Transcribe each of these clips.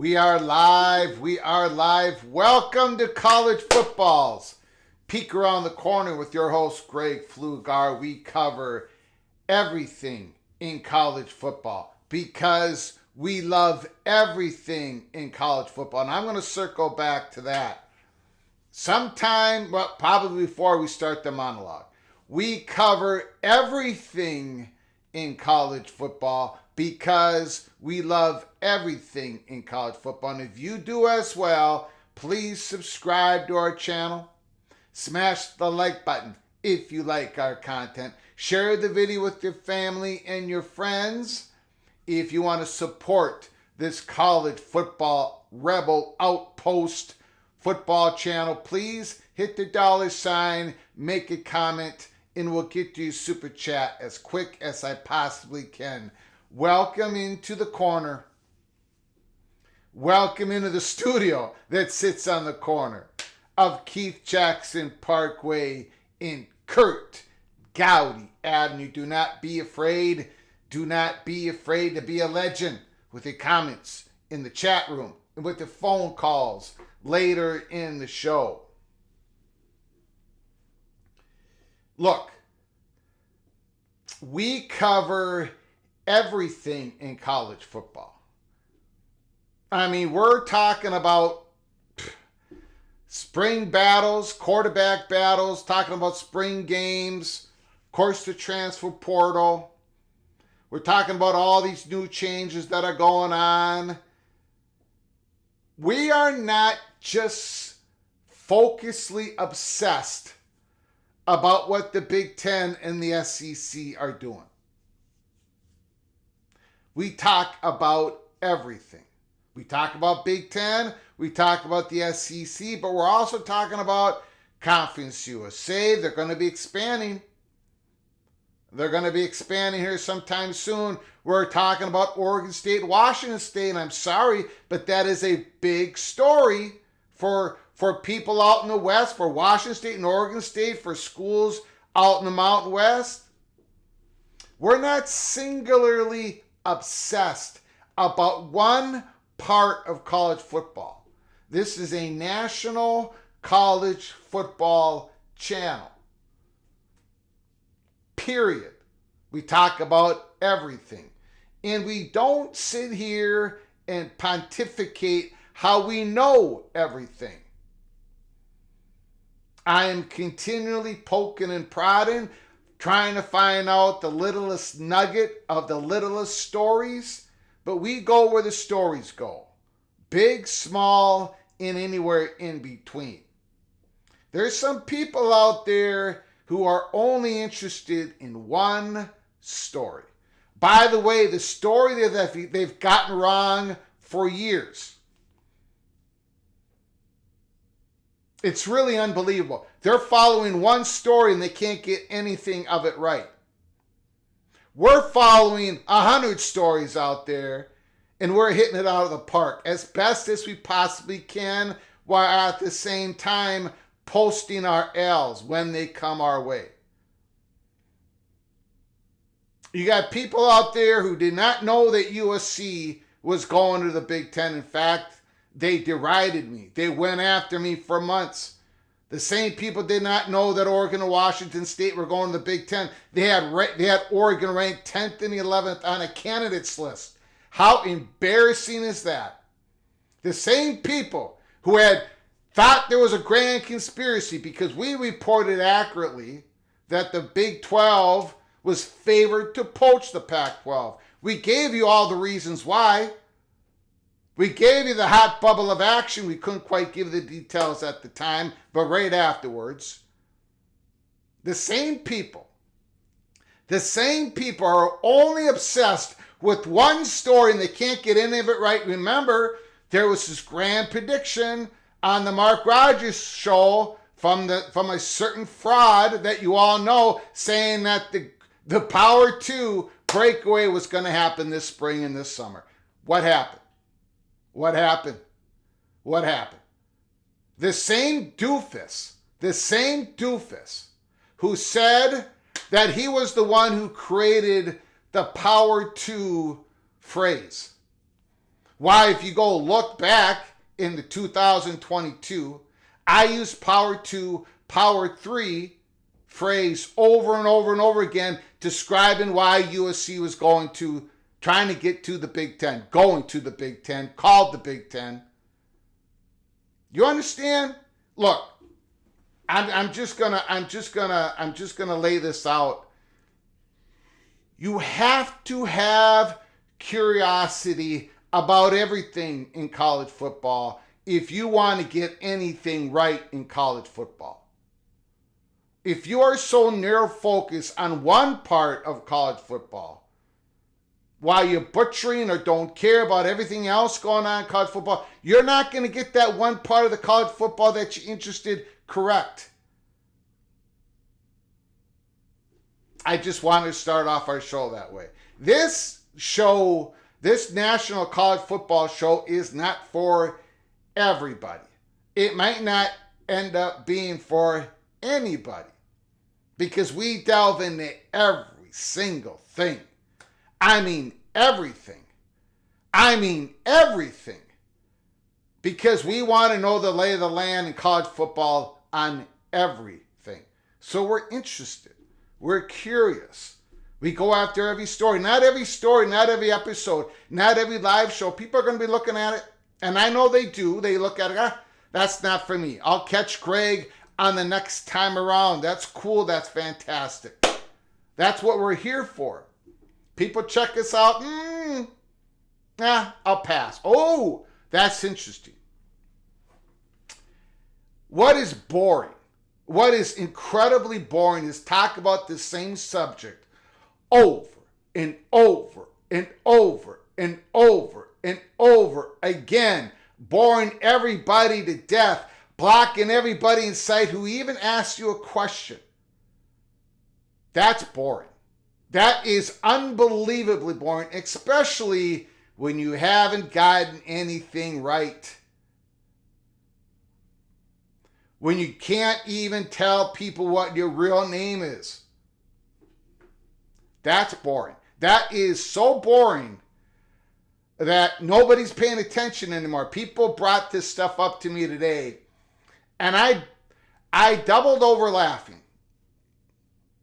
We are live. We are live. Welcome to College Football's Peek Around the Corner with your host, Greg Flugar. We cover everything in college football because we love everything in college football. And I'm going to circle back to that sometime, well, probably before we start the monologue. We cover everything in college football because we love everything in college football. And if you do as well, please subscribe to our channel. Smash the like button if you like our content. Share the video with your family and your friends. If you want to support this college football rebel outpost football channel, please hit the $, make a comment, and we'll get you a super chat as quick as I possibly can. Welcome into the corner. Welcome into the studio that sits on the corner of Keith Jackson Parkway in Kurt Gowdy Avenue. Do not be afraid. Do not be afraid to be a legend with your comments in the chat room and with the phone calls later in the show. Look, we cover everything in college football. I mean, we're talking about spring battles, quarterback battles, talking about spring games, of course the transfer portal. We're talking about all these new changes that are going on. We are not just focusedly obsessed about what the Big Ten and the SEC are doing. We talk about everything. We talk about Big Ten, we talk about the SEC, but we're also talking about Conference USA, they're going to be expanding. They're going to be expanding here sometime soon. We're talking about Oregon State, Washington State, and I'm sorry, but that is a big story for people out in the West, for Washington State and Oregon State, for schools out in the Mountain West. We're not singularly obsessed about one part of college football. This is a national college football channel. Period. We talk about everything. And we don't sit here and pontificate how we know everything. I am continually poking and prodding, trying to find out the littlest nugget of the littlest stories, but we go where the stories go. Big, small, and anywhere in between. There's some people out there who are only interested in one story. By the way, the story that they've gotten wrong for years. It's really unbelievable. They're following one story and they can't get anything of it right. We're following 100 stories out there and we're hitting it out of the park as best as we possibly can, while at the same time posting our L's when they come our way. You got people out there who did not know that USC was going to the Big Ten. In fact, they derided me. They went after me for months. The same people did not know that Oregon and Washington State were going to the Big Ten. They had Oregon ranked 10th and 11th on a candidates list. How embarrassing is that? The same people who had thought there was a grand conspiracy because we reported accurately that the Big 12 was favored to poach the Pac-12. We gave you all the reasons why. We gave you the hot bubble of action. We couldn't quite give the details at the time, but right afterwards. The same people are only obsessed with one story and they can't get any of it right. Remember, there was this grand prediction on the Mark Rogers show from a certain fraud that you all know, saying that the Power 2 breakaway was going to happen this spring and this summer. What happened? What happened? What happened? The same doofus who said that he was the one who created the Power 2 phrase. Why, if you go look back in the 2022, I used Power 2, Power 3 phrase over and over and over again, describing why USC was trying to get to the Big Ten, going to the Big Ten, called the Big Ten. You understand? Look, I'm just gonna lay this out. You have to have curiosity about everything in college football if you want to get anything right in college football. If you are so narrow focused on one part of college football, while you're butchering or don't care about everything else going on in college football, you're not going to get that one part of the college football that you're interested correct. I just wanted to start off our show that way. This national college football show is not for everybody. It might not end up being for anybody because we delve into every single thing. I mean everything. Because we want to know the lay of the land in college football on everything. So we're interested. We're curious. We go after every story. Not every story, not every episode, not every live show. People are going to be looking at it. And I know they do. They look at it. That's not for me. I'll catch Greg on the next time around. That's cool. That's fantastic. That's what we're here for. People check us out. I'll pass. Oh, that's interesting. What is boring? What is incredibly boring is talk about the same subject over and over and over and over and over again, boring everybody to death, blocking everybody in sight who even asks you a question. That's boring. That is unbelievably boring, especially when you haven't gotten anything right. When you can't even tell people what your real name is. That's boring. That is so boring that nobody's paying attention anymore. People brought this stuff up to me today, and I doubled over laughing.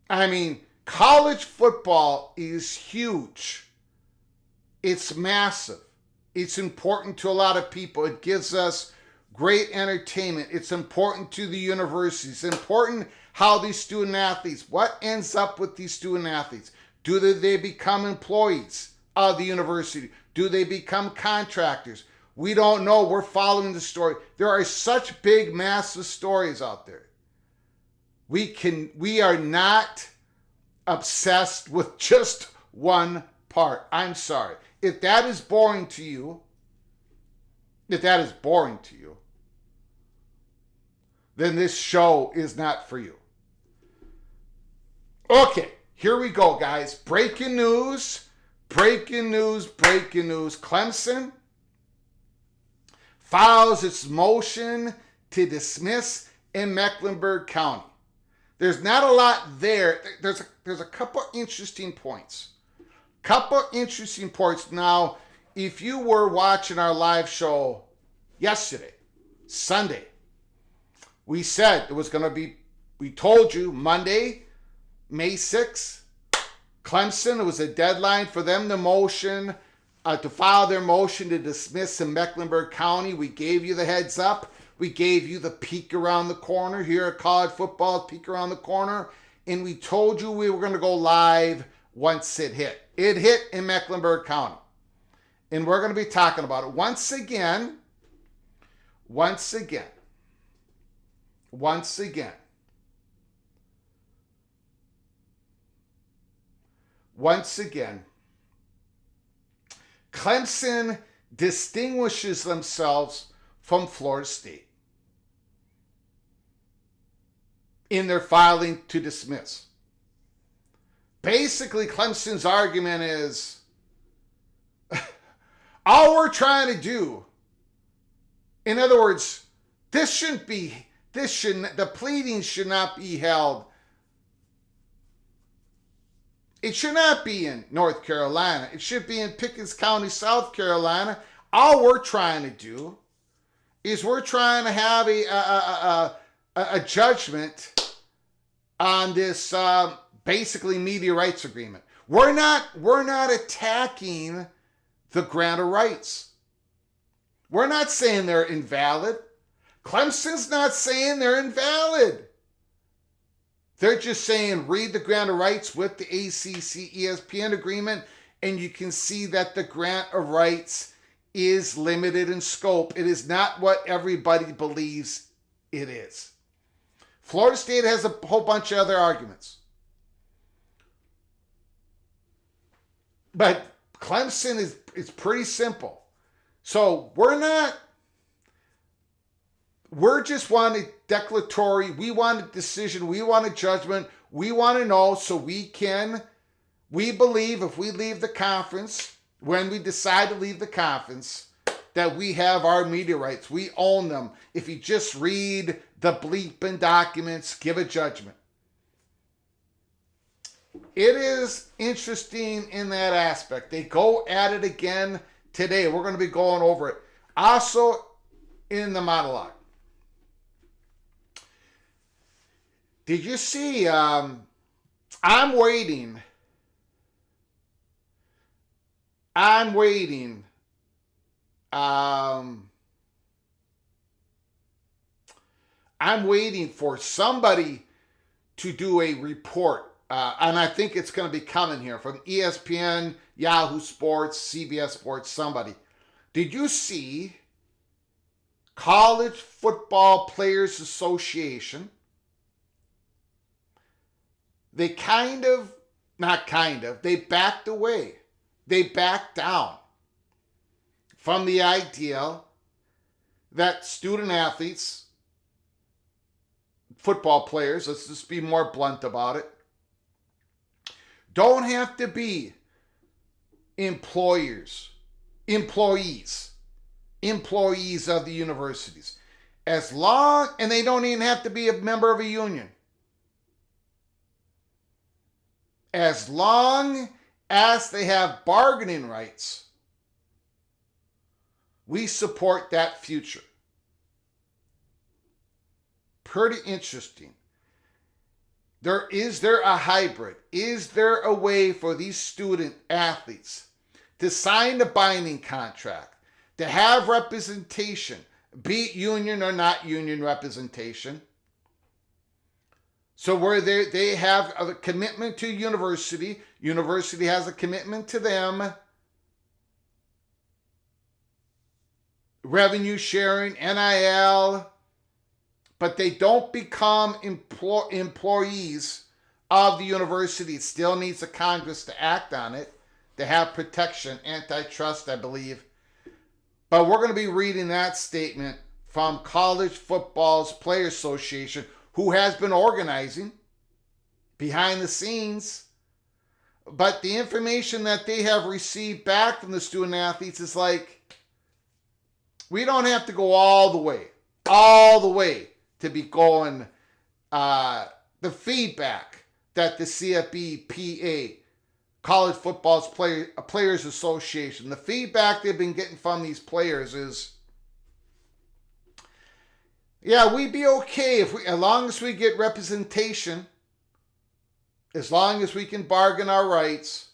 I mean, college football is huge. It's massive. It's important to a lot of people. It gives us great entertainment. It's important to the universities. It's important how these student athletes, what ends up with these student athletes? Do they become employees of the university? Do they become contractors? We don't know. We're following the story. There are such big, massive stories out there. We are not obsessed with just one part. I'm sorry. If that is boring to you, then this show is not for you. Okay, here we go, guys. Breaking news. Clemson files its motion to dismiss in Mecklenburg County. There's not a lot there. There's a couple interesting points. Now, if you were watching our live show yesterday, Sunday, we said it was going to be, we told you Monday, May 6th, Clemson, it was a deadline for them to file their motion to dismiss in Mecklenburg County. We gave you the heads up. We gave you the peek around the corner here at college football, peek around the corner. And we told you we were going to go live once it hit. It hit in Mecklenburg County. And we're going to be talking about it once again. Clemson distinguishes themselves from Florida State in their filing to dismiss. Basically, Clemson's argument is all we're trying to do, in other words, the pleadings should not be held. It should not be in North Carolina. It should be in Pickens County, South Carolina. All we're trying to do is we're trying to have a judgment on this basically media rights agreement. We're not attacking the grant of rights. We're not saying they're invalid. Clemson's not saying they're invalid. They're just saying read the grant of rights with the ACC ESPN agreement, and you can see that the grant of rights is limited in scope. It is not what everybody believes it is. Florida State has a whole bunch of other arguments. But Clemson is pretty simple. So we're just wanting declaratory. We want a decision. We want a judgment. We want to know so we believe if we leave the conference, when we decide to leave the conference, that we have our media rights. We own them. If you just read the bleeping documents, give a judgment. It is interesting in that aspect. They go at it again today. We're going to be going over it. Also in the monologue. Did you see, I'm waiting for somebody to do a report, and I think it's going to be coming here from ESPN, Yahoo Sports, CBS Sports, somebody. Did you see College Football Players Association? They they backed away. They backed down from the idea that student athletes football players, let's just be more blunt about it, don't have to be employees of the universities. As long, and they don't even have to be a member of a union. As long as they have bargaining rights, we support that future. Pretty interesting. Is there a hybrid? Is there a way for these student athletes to sign a binding contract, to have representation, be it union or not union representation? So where they have a commitment to university has a commitment to them, revenue sharing, NIL, but they don't become employees of the university. It still needs a Congress to act on it, to have protection, antitrust, I believe. But we're going to be reading that statement from College Football's Players Association, who has been organizing behind the scenes. But the information that they have received back from the student athletes is like, we don't have to go all the way to be going, the feedback that the CFBPA, College Football's Players Association, the feedback they've been getting from these players is, yeah, we'd be okay as long as we get representation, as long as we can bargain our rights,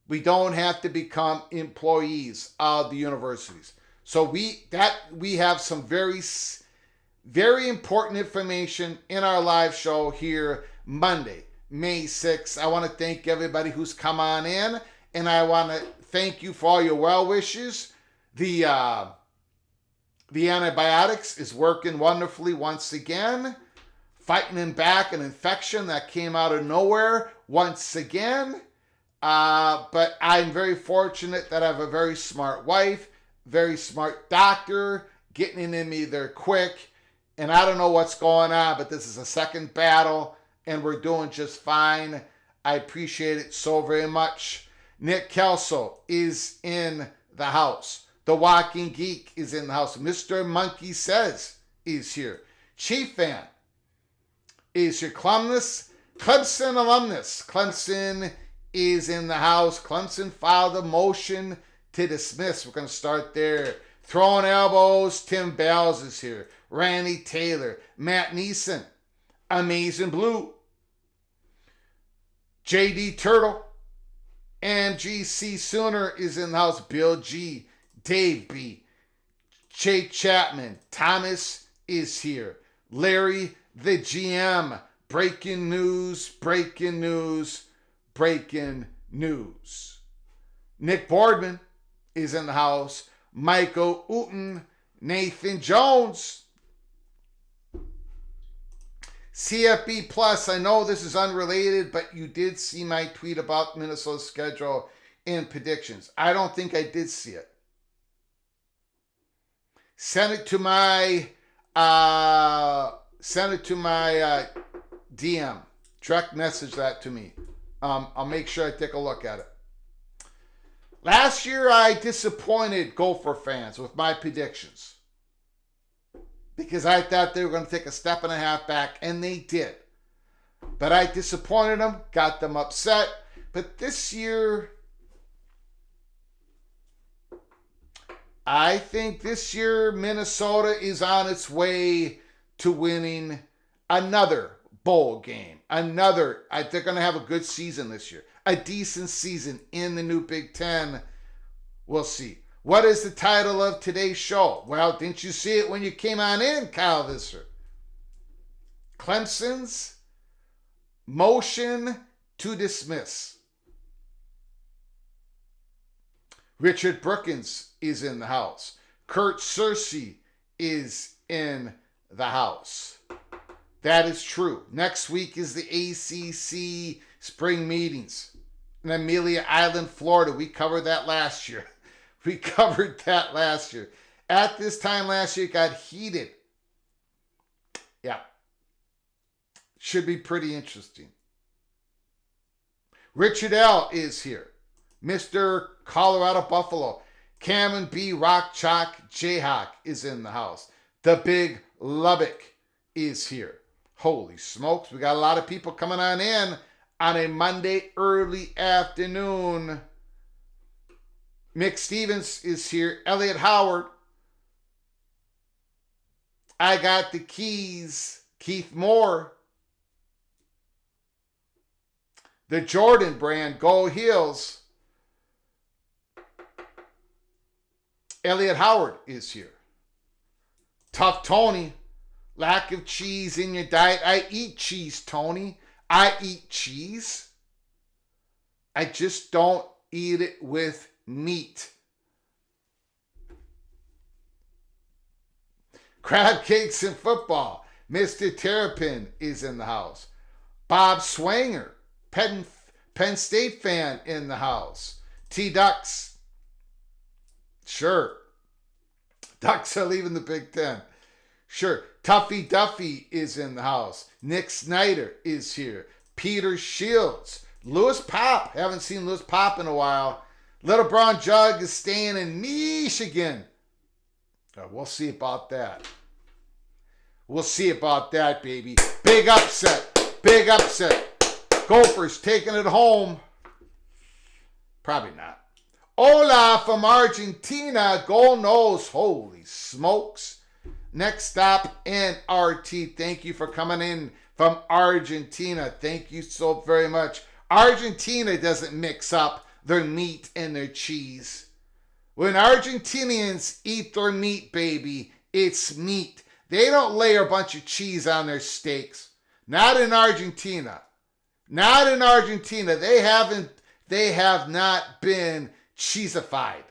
we don't have to become employees of the universities. So we have some very important information in our live show here Monday, May 6th. I want to thank everybody who's come on in, and I want to thank you for all your well wishes. The antibiotics is working wonderfully once again, fighting back an infection that came out of nowhere once again. But I'm very fortunate that I have a very smart wife, very smart doctor, getting in me there quick. And I don't know what's going on, but this is a second battle, and we're doing just fine. I appreciate it so very much. Nick Kelso is in the house. The Walking Geek is in the house. Mr. Monkey Says is here. Chief Fan is here. Clemson alumnus. Clemson is in the house. Clemson filed a motion to dismiss. We're going to start there. Throwing elbows. Tim Bells is here. Randy Taylor. Matt Neeson. Amazing Blue. JD Turtle. MGC Sooner is in the house. Bill G. Dave B. Jay Chapman. Thomas is here. Larry the GM. Breaking news. Breaking news. Breaking news. Nick Boardman is in the house. Michael Uten. Nathan Jones. CFB Plus, I know this is unrelated, but you did see my tweet about Minnesota's schedule and predictions. I don't think I did see it. Send it to my DM. Direct message that to me. I'll make sure I take a look at it. Last year, I disappointed Gopher fans with my predictions, because I thought they were going to take a step and a half back, and they did. But I disappointed them, got them upset. But this year, I think this year Minnesota is on its way to winning another bowl game. They're going to have a good season this year. A decent season in the new Big Ten. We'll see. What is the title of today's show? Well, didn't you see it when you came on in, Kyle Visser? Clemson's motion to dismiss. Richard Brookins is in the house. Kurt Searcy is in the house. That is true. Next week is the ACC spring meetings in Amelia Island, Florida. We covered that last year. At this time last year, it got heated. Yeah. Should be pretty interesting. Richard L. is here. Mr. Colorado Buffalo. Cameron B. Rock Chalk Jayhawk is in the house. The Big Lubbock is here. Holy smokes, we got a lot of people coming on in on a Monday early afternoon. Mick Stevens is here. Elliot Howard. I got the keys. Keith Moore. The Jordan brand. Go Heels. Elliot Howard is here. Tough Tony. Lack of cheese in your diet. I eat cheese, Tony. I eat cheese. I just don't eat it with meat. Crab Cakes and Football. Mr. Terrapin is in the house. Bob Swanger, Penn State fan in the house. T-Ducks. Sure. Ducks are leaving the Big Ten. Sure. Tuffy Duffy is in the house. Nick Snyder is here. Peter Shields. Lewis Pop. Haven't seen Lewis Pop in a while. Little Brown Jug is staying in Michigan. We'll see about that. We'll see about that, baby. Big upset. Big upset. Gophers taking it home. Probably not. Hola from Argentina. Go Nose. Holy smokes. Next stop, NRT. Thank you for coming in from Argentina. Thank you so very much. Argentina doesn't mix up their meat and their cheese. When Argentinians eat their meat, baby, it's meat. They don't layer a bunch of cheese on their steaks. Not in Argentina. Not in Argentina. They have not been cheesified.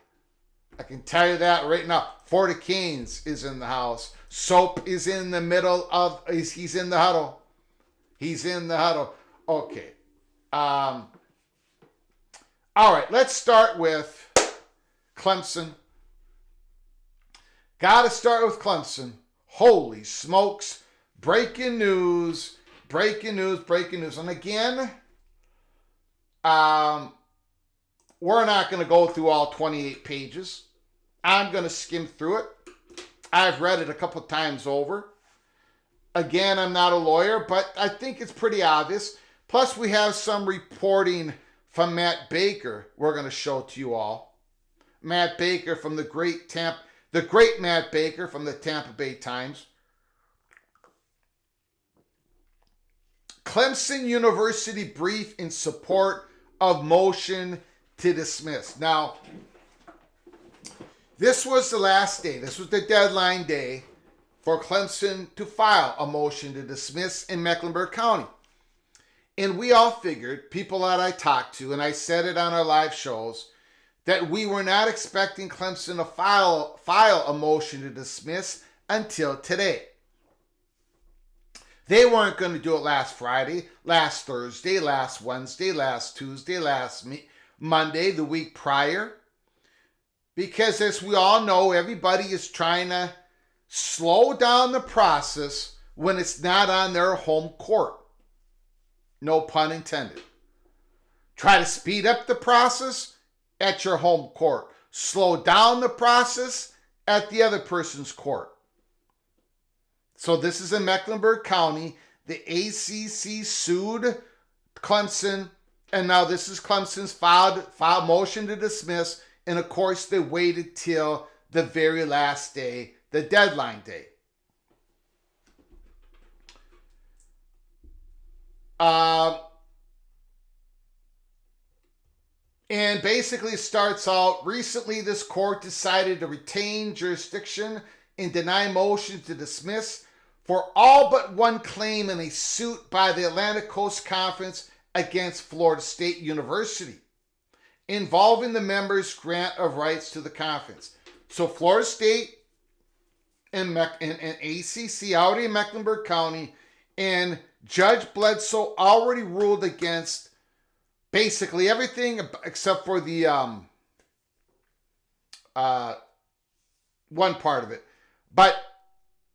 I can tell you that right now. Forty Canes is in the house. Soap is in the middle of, he's in the huddle. He's in the huddle. Okay. All right, let's start with Clemson. Got to start with Clemson. Holy smokes. Breaking news. Breaking news. Breaking news. And again, we're not going to go through all 28 pages. I'm going to skim through it. I've read it a couple times over. Again, I'm not a lawyer, but I think it's pretty obvious. Plus, we have some reporting from Matt Baker we're going to show to you all. Matt Baker from the great Matt Baker from the Tampa Bay Times. Clemson University brief in support of motion to dismiss. Now, this was the last day. This was the deadline day for Clemson to file a motion to dismiss in Mecklenburg County. And we all figured, people that I talked to, and I said it on our live shows, that we were not expecting Clemson to file a motion to dismiss until today. They weren't going to do it last Friday, last Thursday, last Wednesday, last Tuesday, last Monday, the week prior. Because as we all know, everybody is trying to slow down the process when it's not on their home court. No pun intended. Try to speed up the process at your home court. Slow down the process at the other person's court. So this is in Mecklenburg County. The ACC sued Clemson, and now this is Clemson's filed motion to dismiss. And of course, they waited till the very last day, the deadline day. And basically starts out, recently this court decided to retain jurisdiction and deny motion to dismiss for all but one claim in a suit by the Atlantic Coast Conference against Florida State University, involving the members' grant of rights to the conference. So Florida State and ACC already in Mecklenburg County, and Judge Bledsoe already ruled against basically everything except for the one part of it, but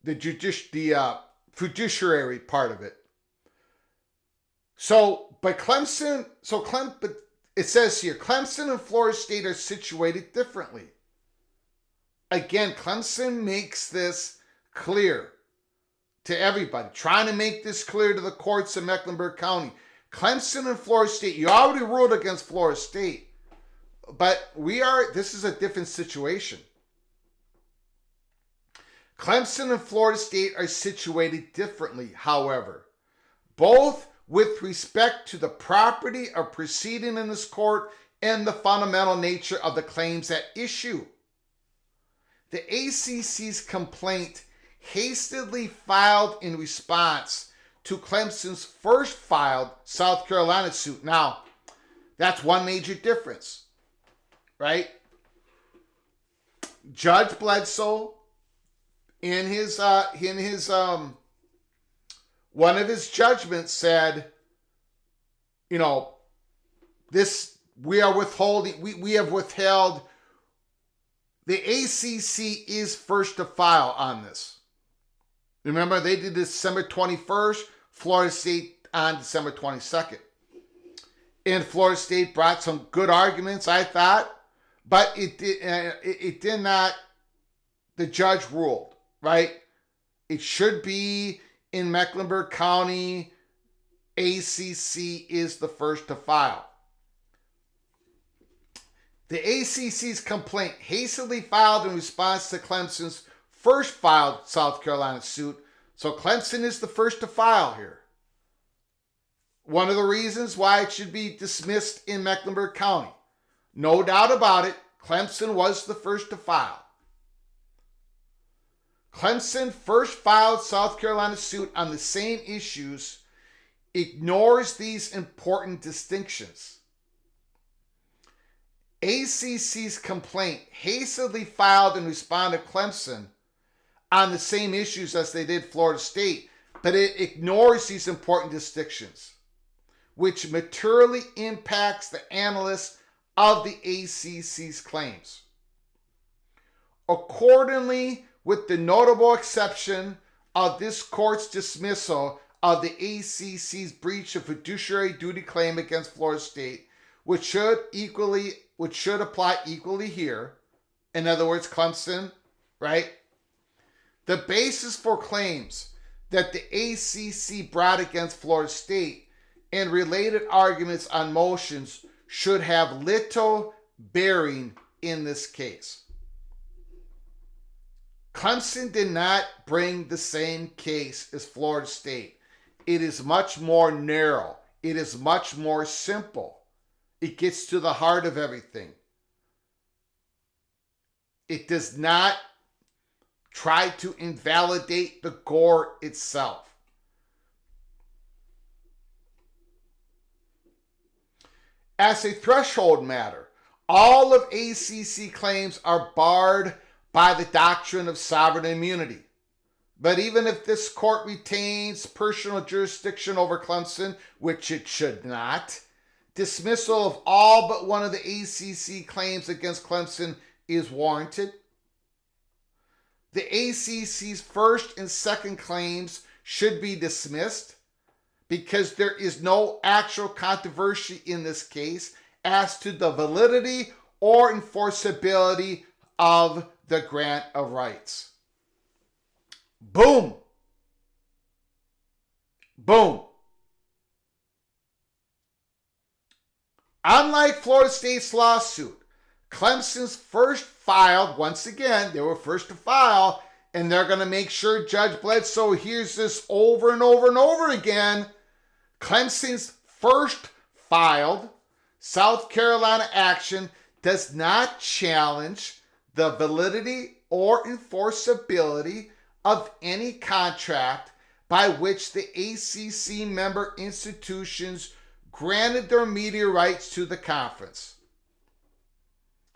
the judiciary part of it. But it says here, Clemson and Florida State are situated differently. Again, Clemson makes this clear to everybody, trying to make this clear to the courts in Mecklenburg County. Clemson and Florida State, you already ruled against Florida State, but this is a different situation. Clemson and Florida State are situated differently, however, both with respect to the property of proceeding in this court and the fundamental nature of the claims at issue. The ACC's complaint hastily filed in response to Clemson's first filed South Carolina suit. Now, that's one major difference, right? Judge Bledsoe, in his one of his judgments said, we have withheld. The ACC is first to file on this. Remember, they did December 21st, Florida State on December 22nd. And Florida State brought some good arguments, I thought, but it did not, the judge ruled, right? It should be in Mecklenburg County. ACC is the first to file. The ACC's complaint hastily filed in response to Clemson's first filed South Carolina suit. So Clemson is the first to file here. One of the reasons why it should be dismissed in Mecklenburg County. No doubt about it, Clemson was the first to file. Clemson first filed South Carolina suit on the same issues, ignores these important distinctions. ACC's complaint hastily filed in response to Clemson on the same issues as they did Florida State, but it ignores these important distinctions, which materially impacts the analysis of the ACC's claims. Accordingly, with the notable exception of this court's dismissal of the ACC's breach of fiduciary duty claim against Florida State, which should apply equally here. In other words, Clemson, right? The basis for claims that the ACC brought against Florida State and related arguments on motions should have little bearing in this case. Clemson did not bring the same case as Florida State. It is much more narrow. It is much more simple. It gets to the heart of everything. It does not try to invalidate the gore itself. As a threshold matter, all of ACC claims are barred by the doctrine of sovereign immunity. But even if this court retains personal jurisdiction over Clemson, which it should not, dismissal of all but one of the ACC claims against Clemson is warranted. The ACC's first and second claims should be dismissed because there is no actual controversy in this case as to the validity or enforceability of the grant of rights. Boom. Boom. Unlike Florida State's lawsuit, Clemson's first filed, once again, they were first to file, and they're going to make sure Judge Bledsoe hears this over and over and over again. Clemson's first filed South Carolina action does not challenge the validity or enforceability of any contract by which the ACC member institutions granted their media rights to the conference.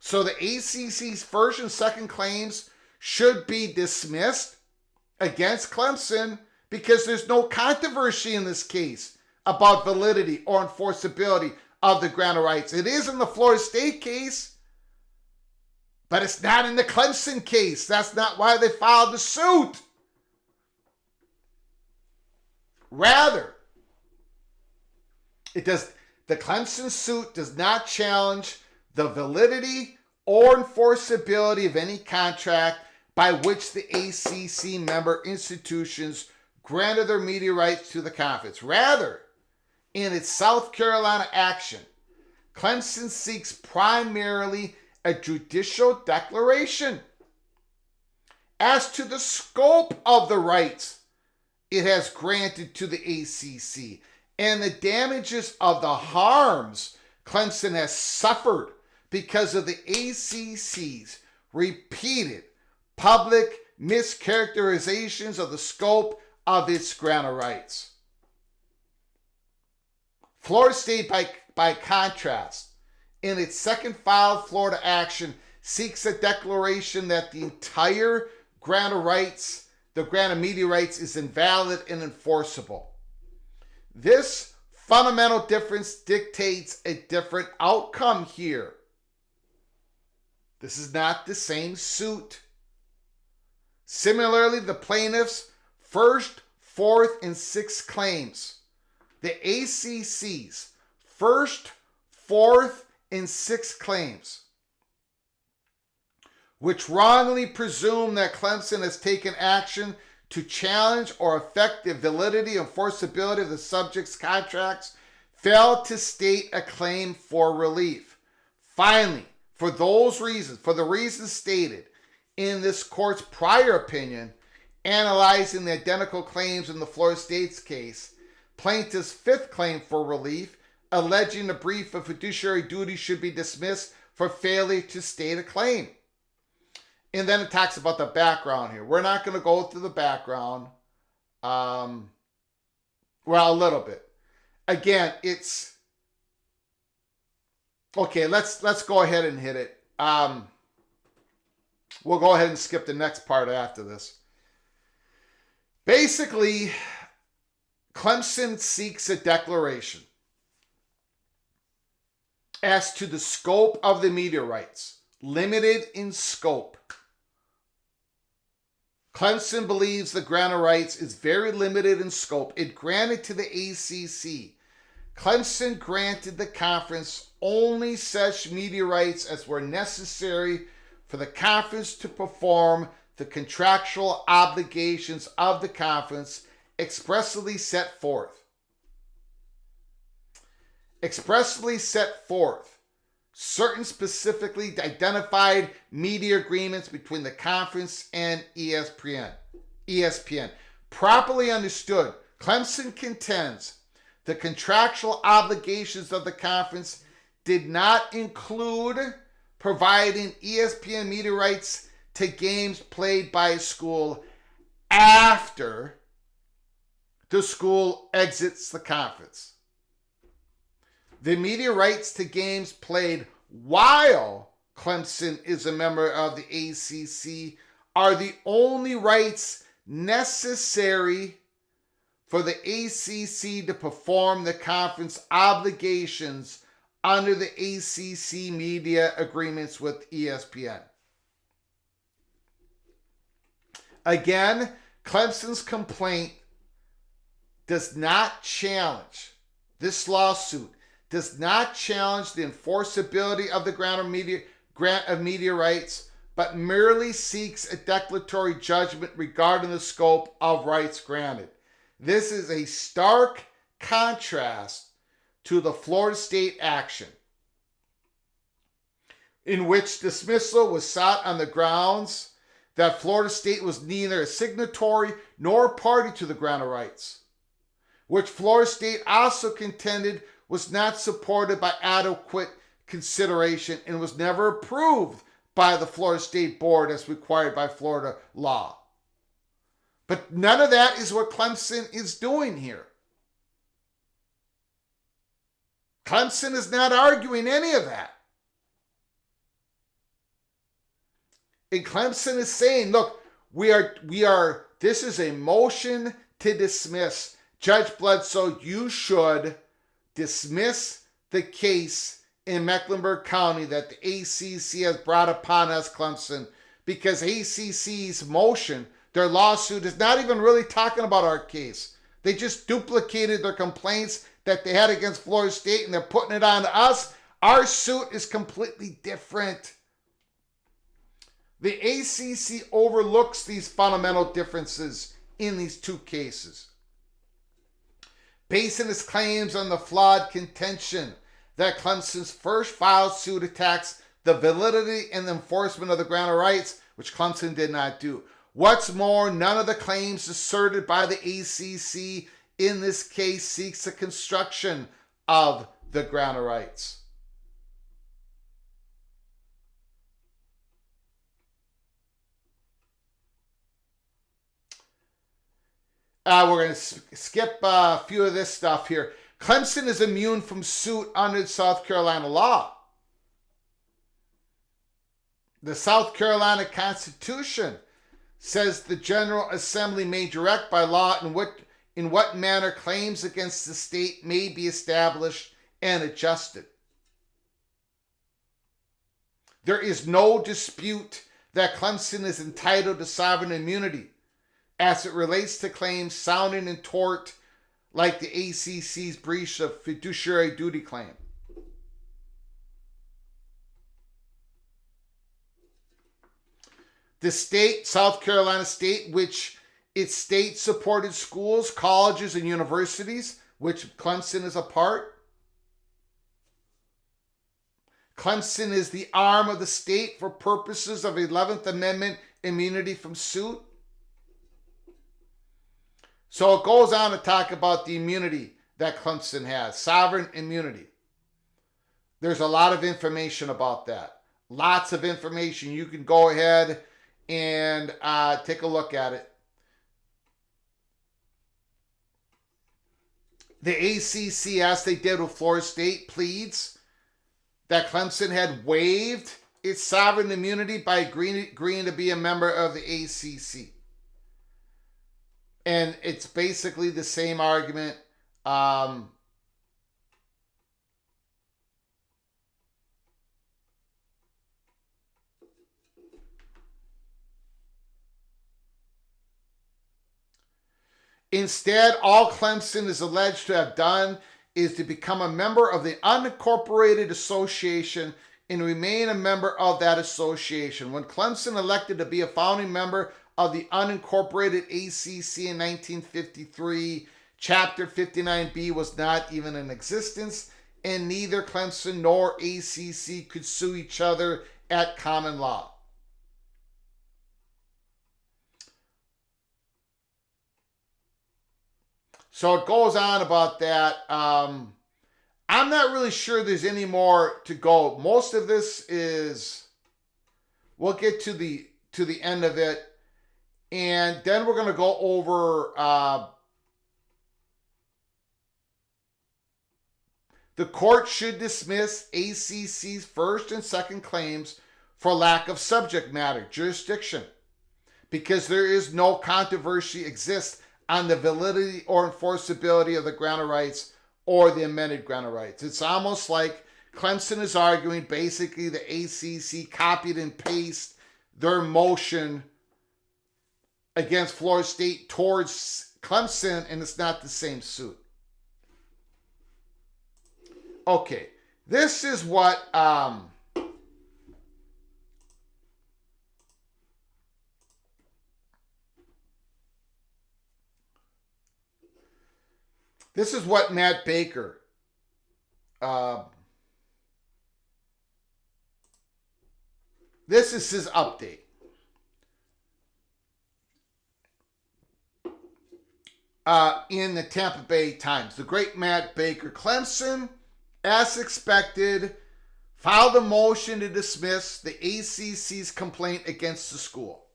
So the ACC's first and second claims should be dismissed against Clemson because there's no controversy in this case about validity or enforceability of the grant of rights. It is in the Florida State case, but it's not in the Clemson case. That's not why they filed the suit. Rather, The Clemson suit does not challenge the validity or enforceability of any contract by which the ACC member institutions granted their media rights to the conference. Rather, in its South Carolina action, Clemson seeks primarily a judicial declaration as to the scope of the rights it has granted to the ACC and the damages of the harms Clemson has suffered because of the ACC's repeated public mischaracterizations of the scope of its grant of rights. Florida State, by contrast, in its second filed Florida action, seeks a declaration that the entire grant of rights, the grant of media rights, is invalid and enforceable. This fundamental difference dictates a different outcome here. This is not the same suit. Similarly, the plaintiffs' first, fourth, and sixth claims, the ACC's first, fourth, and sixth claims, which wrongly presume that Clemson has taken action to challenge or affect the validity and enforceability of the subject's contracts, fail to state a claim for relief. Finally, for the reasons stated in this court's prior opinion, analyzing the identical claims in the Florida State's case, plaintiff's fifth claim for relief, alleging a breach of fiduciary duty, should be dismissed for failure to state a claim. And then it talks about the background here. We're not going to go through the background. Well, a little bit. Again, it's okay. Let's go ahead and hit it. We'll go ahead and skip the next part after this. Basically, Clemson seeks a declaration as to the scope of the media rights, limited in scope. Clemson believes the grant of rights is very limited in scope. It granted to the ACC. Clemson granted the conference only such media rights as were necessary for the conference to perform the contractual obligations of the conference expressly set forth. Certain specifically identified media agreements between the conference and ESPN. Properly understood, Clemson contends the contractual obligations of the conference did not include providing ESPN media rights to games played by a school after the school exits the conference. The media rights to games played while Clemson is a member of the ACC are the only rights necessary for the ACC to perform the conference obligations under the ACC media agreements with ESPN. Again, Clemson's complaint does not challenge, this lawsuit does not challenge the enforceability of the grant of media rights, but merely seeks a declaratory judgment regarding the scope of rights granted. This is a stark contrast to the Florida State action, in which dismissal was sought on the grounds that Florida State was neither a signatory nor a party to the grant of rights, which Florida State also contended was not supported by adequate consideration and was never approved by the Florida State Board as required by Florida law. But none of that is what Clemson is doing here. Clemson is not arguing any of that. And Clemson is saying, look, this is a motion to dismiss. Judge Bledsoe, you should dismiss the case in Mecklenburg County that the ACC has brought upon us, Clemson, because ACC's motion, their lawsuit, is not even really talking about our case. They just duplicated their complaints that they had against Florida State and they're putting it on to us. Our suit is completely different. The ACC overlooks these fundamental differences in these two cases, basing its claims on the flawed contention that Clemson's first filed suit attacks the validity and enforcement of the grant of rights, which Clemson did not do. What's more, none of the claims asserted by the ACC in this case seeks the construction of the grant of rights. We're going to skip a few of this stuff here. Clemson is immune from suit under South Carolina law. The South Carolina Constitution says the General Assembly may direct by law in what manner claims against the state may be established and adjusted. There is no dispute that Clemson is entitled to sovereign immunity as it relates to claims sounding in tort like the ACC's breach of fiduciary duty claim. The state, South Carolina State, which its state-supported schools, colleges, and universities, which Clemson is a part. Clemson is the arm of the state for purposes of 11th Amendment immunity from suit. So it goes on to talk about the immunity that Clemson has, sovereign immunity. There's a lot of information about that. Lots of information. You can go ahead and take a look at it. The ACC, as they did with Florida State, pleads that Clemson had waived its sovereign immunity by agreeing to be a member of the ACC. And it's basically the same argument. Instead, all Clemson is alleged to have done is to become a member of the unincorporated association and remain a member of that association. When Clemson elected to be a founding member of the unincorporated ACC in 1953, Chapter 59B was not even in existence, and neither Clemson nor ACC could sue each other at common law. So it goes on about that. I'm not really sure there's any more to go. Most of this is, we'll get to the end of it, and then we're going to go over the court should dismiss ACC's first and second claims for lack of subject matter jurisdiction because there is no controversy exists on the validity or enforceability of the grant of rights or the amended grant of rights. It's almost like Clemson is arguing basically the ACC copied and pasted their motion against Florida State towards Clemson, and it's not the same suit. Okay, this is what Matt Baker this is his update. In the Tampa Bay Times. The great Matt Baker. Clemson, as expected, filed a motion to dismiss the ACC's complaint against the school.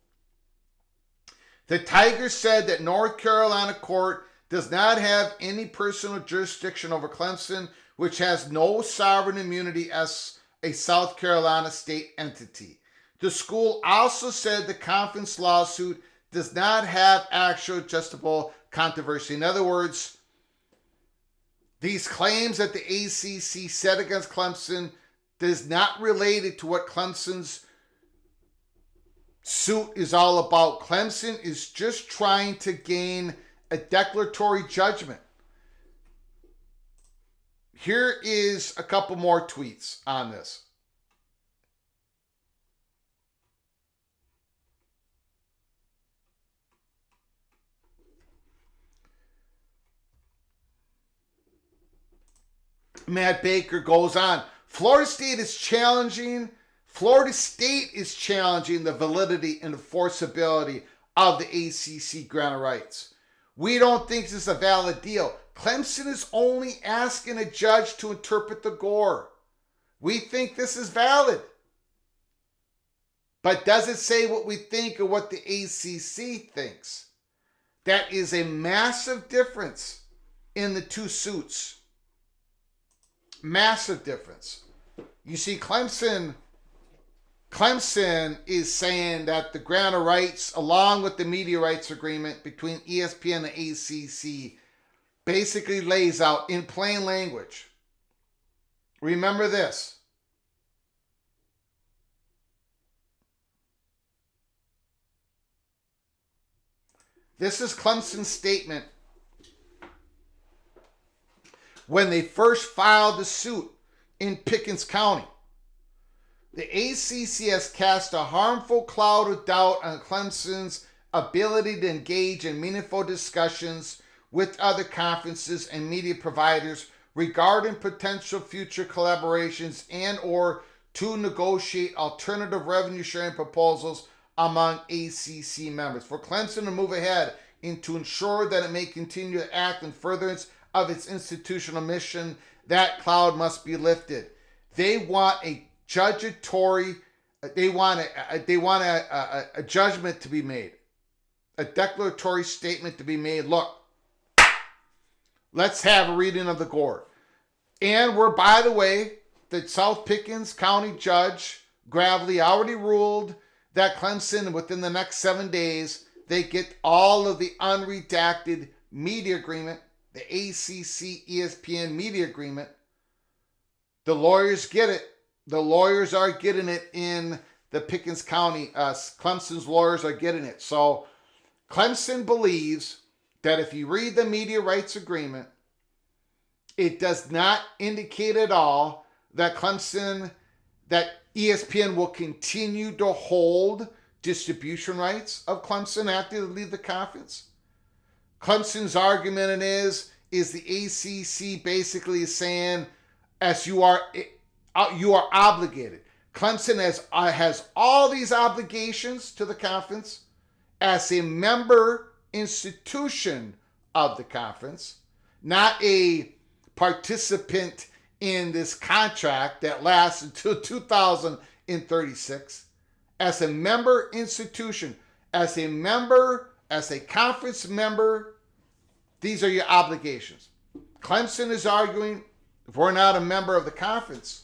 The Tigers said that North Carolina court does not have any personal jurisdiction over Clemson, which has no sovereign immunity as a South Carolina state entity. The school also said the conference lawsuit does not have actual justiciable controversy. In other words, these claims that the ACC said against Clemson is not related to what Clemson's suit is all about. Clemson is just trying to gain a declaratory judgment. Here is a couple more tweets on this. Matt Baker goes on. Florida State is challenging the validity and enforceability of the ACC grant of rights. We don't think this is a valid deal. Clemson is only asking a judge to interpret the gore. We think this is valid. But does it say what we think or what the ACC thinks? That is a massive difference in the two suits. Massive difference. You see, Clemson is saying that the grant of rights, along with the media rights agreement between ESPN and ACC, basically lays out in plain language. Remember this. This is Clemson's statement when they first filed the suit in Pickens County. The ACC has cast a harmful cloud of doubt on Clemson's ability to engage in meaningful discussions with other conferences and media providers regarding potential future collaborations and or to negotiate alternative revenue sharing proposals among ACC members. For Clemson to move ahead and to ensure that it may continue to act in furtherance of its institutional mission, that cloud must be lifted. They want a judgatory, they want a judgment to be made, a declaratory statement to be made. Look, let's have a reading of the gore. And we're, by the way, the South Pickens County Judge Gravely already ruled that Clemson, within the next 7 days, they get all of the unredacted media agreement, the ACC ESPN media agreement. The lawyers get it. The lawyers are getting it in the Pickens County. Clemson's lawyers are getting it. So Clemson believes that if you read the media rights agreement, it does not indicate at all that that ESPN will continue to hold distribution rights of Clemson after they leave the conference. Clemson's argument is the ACC basically is saying, as you are obligated. Clemson has all these obligations to the conference as a member institution of the conference, not a participant in this contract that lasts until 2036. As a member institution, as a conference member, these are your obligations. Clemson is arguing, if we're not a member of the conference,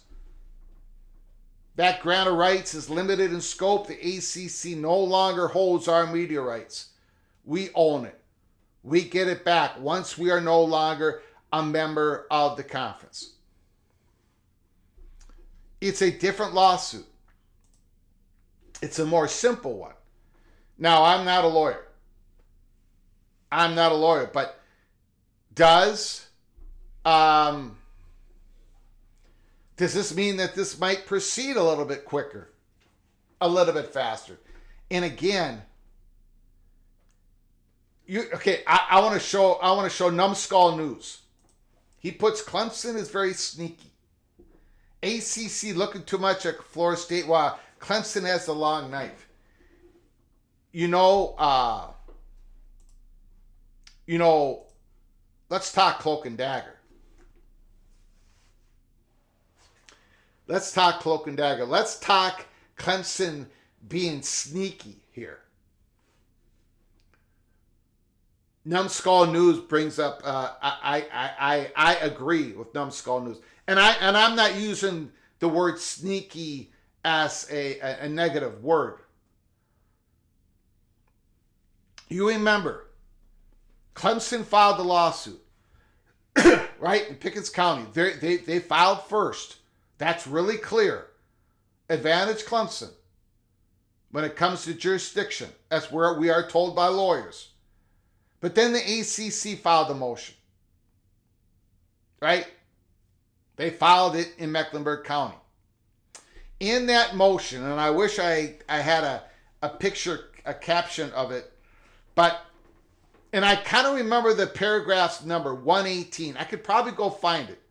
that grant of rights is limited in scope. The ACC no longer holds our media rights. We own it. We get it back once we are no longer a member of the conference. It's a different lawsuit. It's a more simple one. Now, I'm not a lawyer. But does this mean that this might proceed a little bit quicker, a little bit faster? And again, I want to show Numbskull News. He puts Clemson is very sneaky. ACC looking too much at Florida State while Clemson has the long knife. Let's talk cloak and dagger. Let's talk Clemson being sneaky here. Numbskull News brings up. I agree with Numbskull News, and I'm not using the word sneaky as a negative word. You remember, Clemson filed the lawsuit, right, in Pickens County. They filed first. That's really clear. Advantage Clemson when it comes to jurisdiction. That's where we are told by lawyers. But then the ACC filed a motion, right? They filed it in Mecklenburg County. In that motion, and I wish I had a picture, a caption of it, and I kind of remember the paragraph's number, 118. I could probably go find it.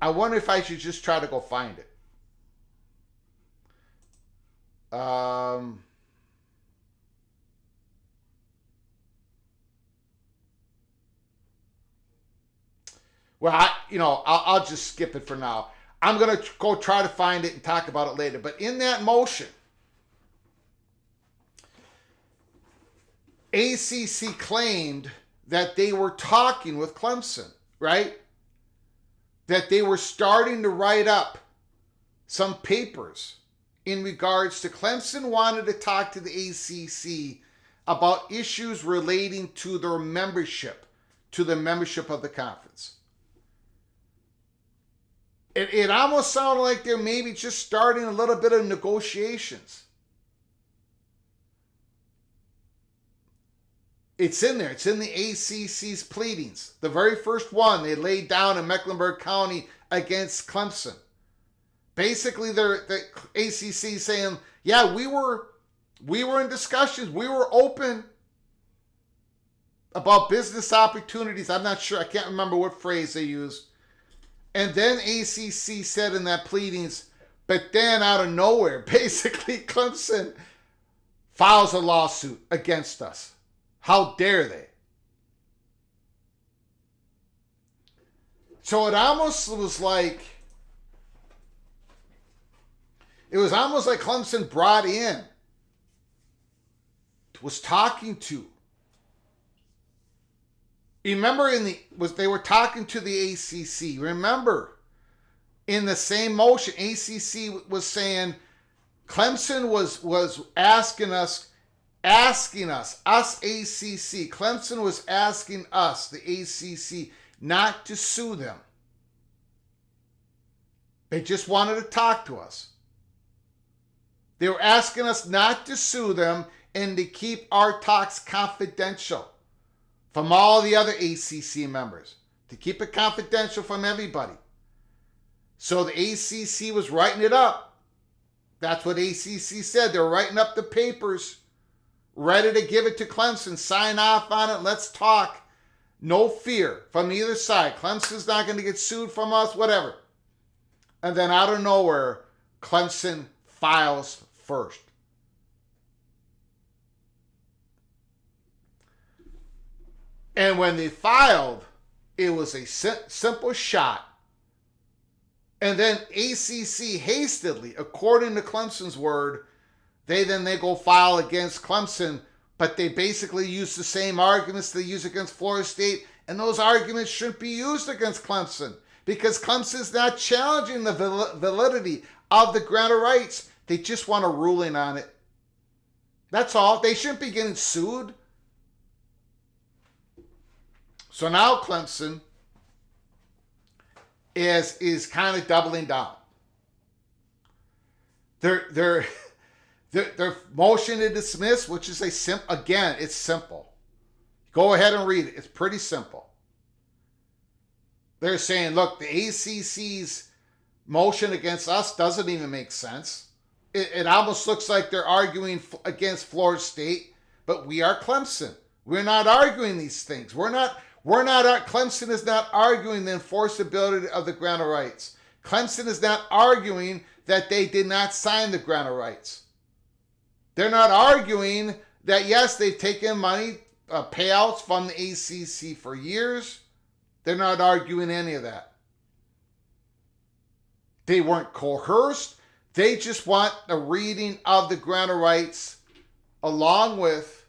I wonder if I should just try to go find it. Well, I'll just skip it for now. I'm going to go try to find it and talk about it later. But in that motion, ACC claimed that they were talking with Clemson, right? That they were starting to write up some papers in regards to Clemson wanted to talk to the ACC about issues relating to their membership, to the membership of the conference. It almost sounded like they're maybe just starting a little bit of negotiations. It's in there. It's in the ACC's pleadings. The very first one they laid down in Mecklenburg County against Clemson. Basically, the ACC saying, yeah, we were in discussions. We were open about business opportunities. I'm not sure. I can't remember what phrase they used. And then ACC said in that pleadings, but then out of nowhere, basically Clemson files a lawsuit against us. How dare they? So it almost was like Clemson brought in, was talking to. Remember they were talking to the ACC. Remember, in the same motion, ACC was saying Clemson was asking us, ACC. Clemson was asking us, the ACC, not to sue them. They just wanted to talk to us. They were asking us not to sue them and to keep our talks confidential from all the other ACC members, to keep it confidential from everybody. So the ACC was writing it up. That's what ACC said. They're writing up the papers, ready to give it to Clemson, sign off on it, let's talk. No fear from either side. Clemson's not going to get sued from us, whatever. And then out of nowhere, Clemson files first. And when they filed, it was a simple shot. And then ACC hastily, according to Clemson's word, they go file against Clemson, but they basically use the same arguments they use against Florida State, and those arguments shouldn't be used against Clemson because Clemson's not challenging the validity of the grant of rights. They just want a ruling on it. That's all. They shouldn't be getting sued. So now Clemson is kind of doubling down. Their motion to dismiss, which is it's simple. Go ahead and read it. It's pretty simple. They're saying, look, the ACC's motion against us doesn't even make sense. It almost looks like they're arguing against Florida State, but we are Clemson. We're not arguing these things. Clemson is not arguing the enforceability of the grant of rights. Clemson is not arguing that they did not sign the grant of rights. They're not arguing that, yes, they've taken money, payouts from the ACC for years. They're not arguing any of that. They weren't coerced. They just want a reading of the grant of rights along with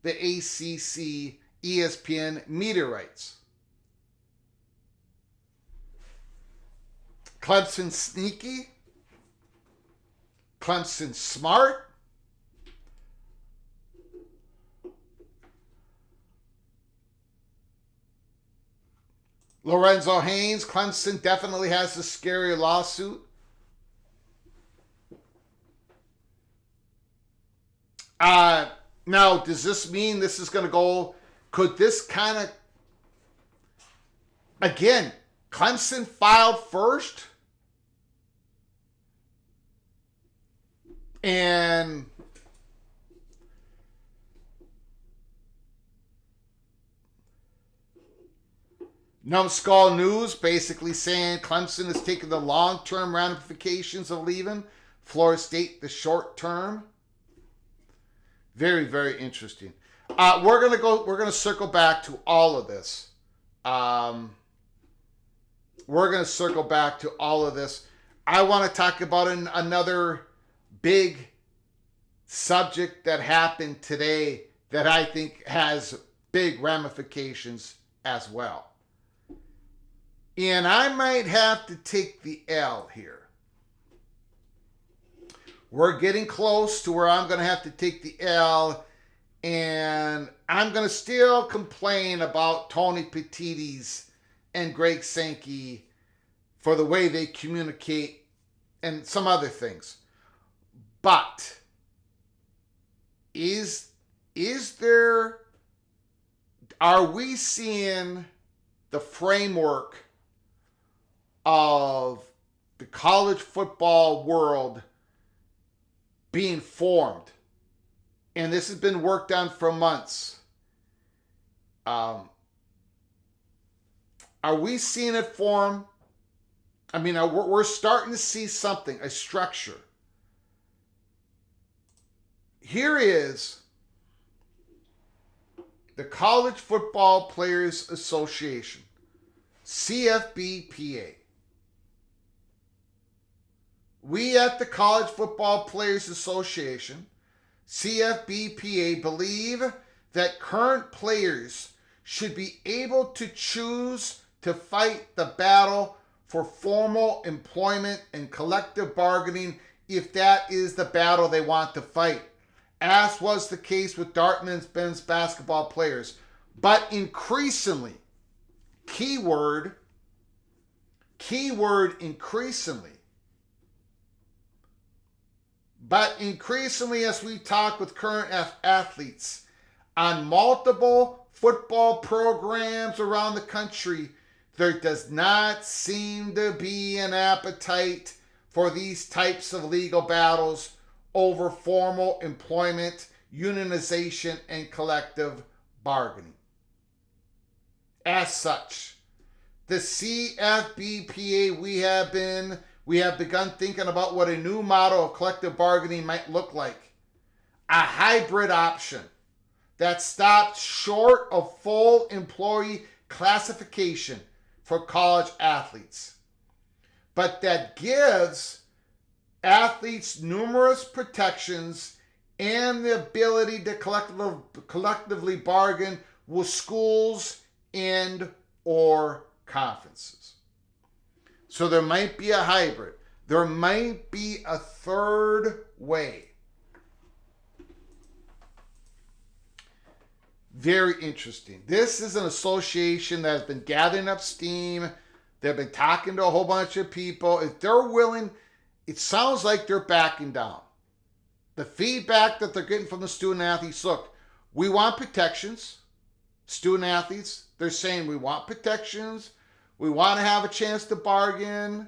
the ACC ESPN media rights. Clemson sneaky. Clemson smart. Lorenzo Haynes, Clemson definitely has a scary lawsuit. Now, does this mean this is going to go? Could this kind of, again, Clemson filed first, and Numbskull News basically saying Clemson is taking the long-term ramifications of leaving Florida State the short-term. Very, very interesting. We're gonna circle back to all of this. We're gonna circle back to all of this. I want to talk about another big subject that happened today that I think has big ramifications as well. And I might have to take the L here. We're getting close to where I'm going to have to take the L, and I'm going to still complain about Tony Petitti's and Greg Sankey for the way they communicate and some other things. But are we seeing the framework of the college football world being formed? And this has been worked on for months. Are we seeing it form? I mean, we're starting to see something, a structure. Here is the College Football Players Association, CFBPA. We at the College Football Players Association, CFBPA, believe that current players should be able to choose to fight the battle for formal employment and collective bargaining if that is the battle they want to fight, as was the case with Dartmouth men's basketball players. But increasingly, keyword increasingly, but increasingly as we talk with current athletes on multiple football programs around the country, there does not seem to be an appetite for these types of legal battles over formal employment, unionization, and collective bargaining. As such, the CFBPA, we have begun thinking about what a new model of collective bargaining might look like. A hybrid option that stops short of full employee classification for college athletes, but that gives athletes numerous protections and the ability to collectively bargain with schools and or conferences. So there might be a hybrid. There might be a third way. Very interesting. This is an association that has been gathering up steam. They've been talking to a whole bunch of people. If they're willing, it sounds like they're backing down. The feedback that they're getting from the student athletes, look, we want protections. Student athletes, they're saying we want protections. We want to have a chance to bargain.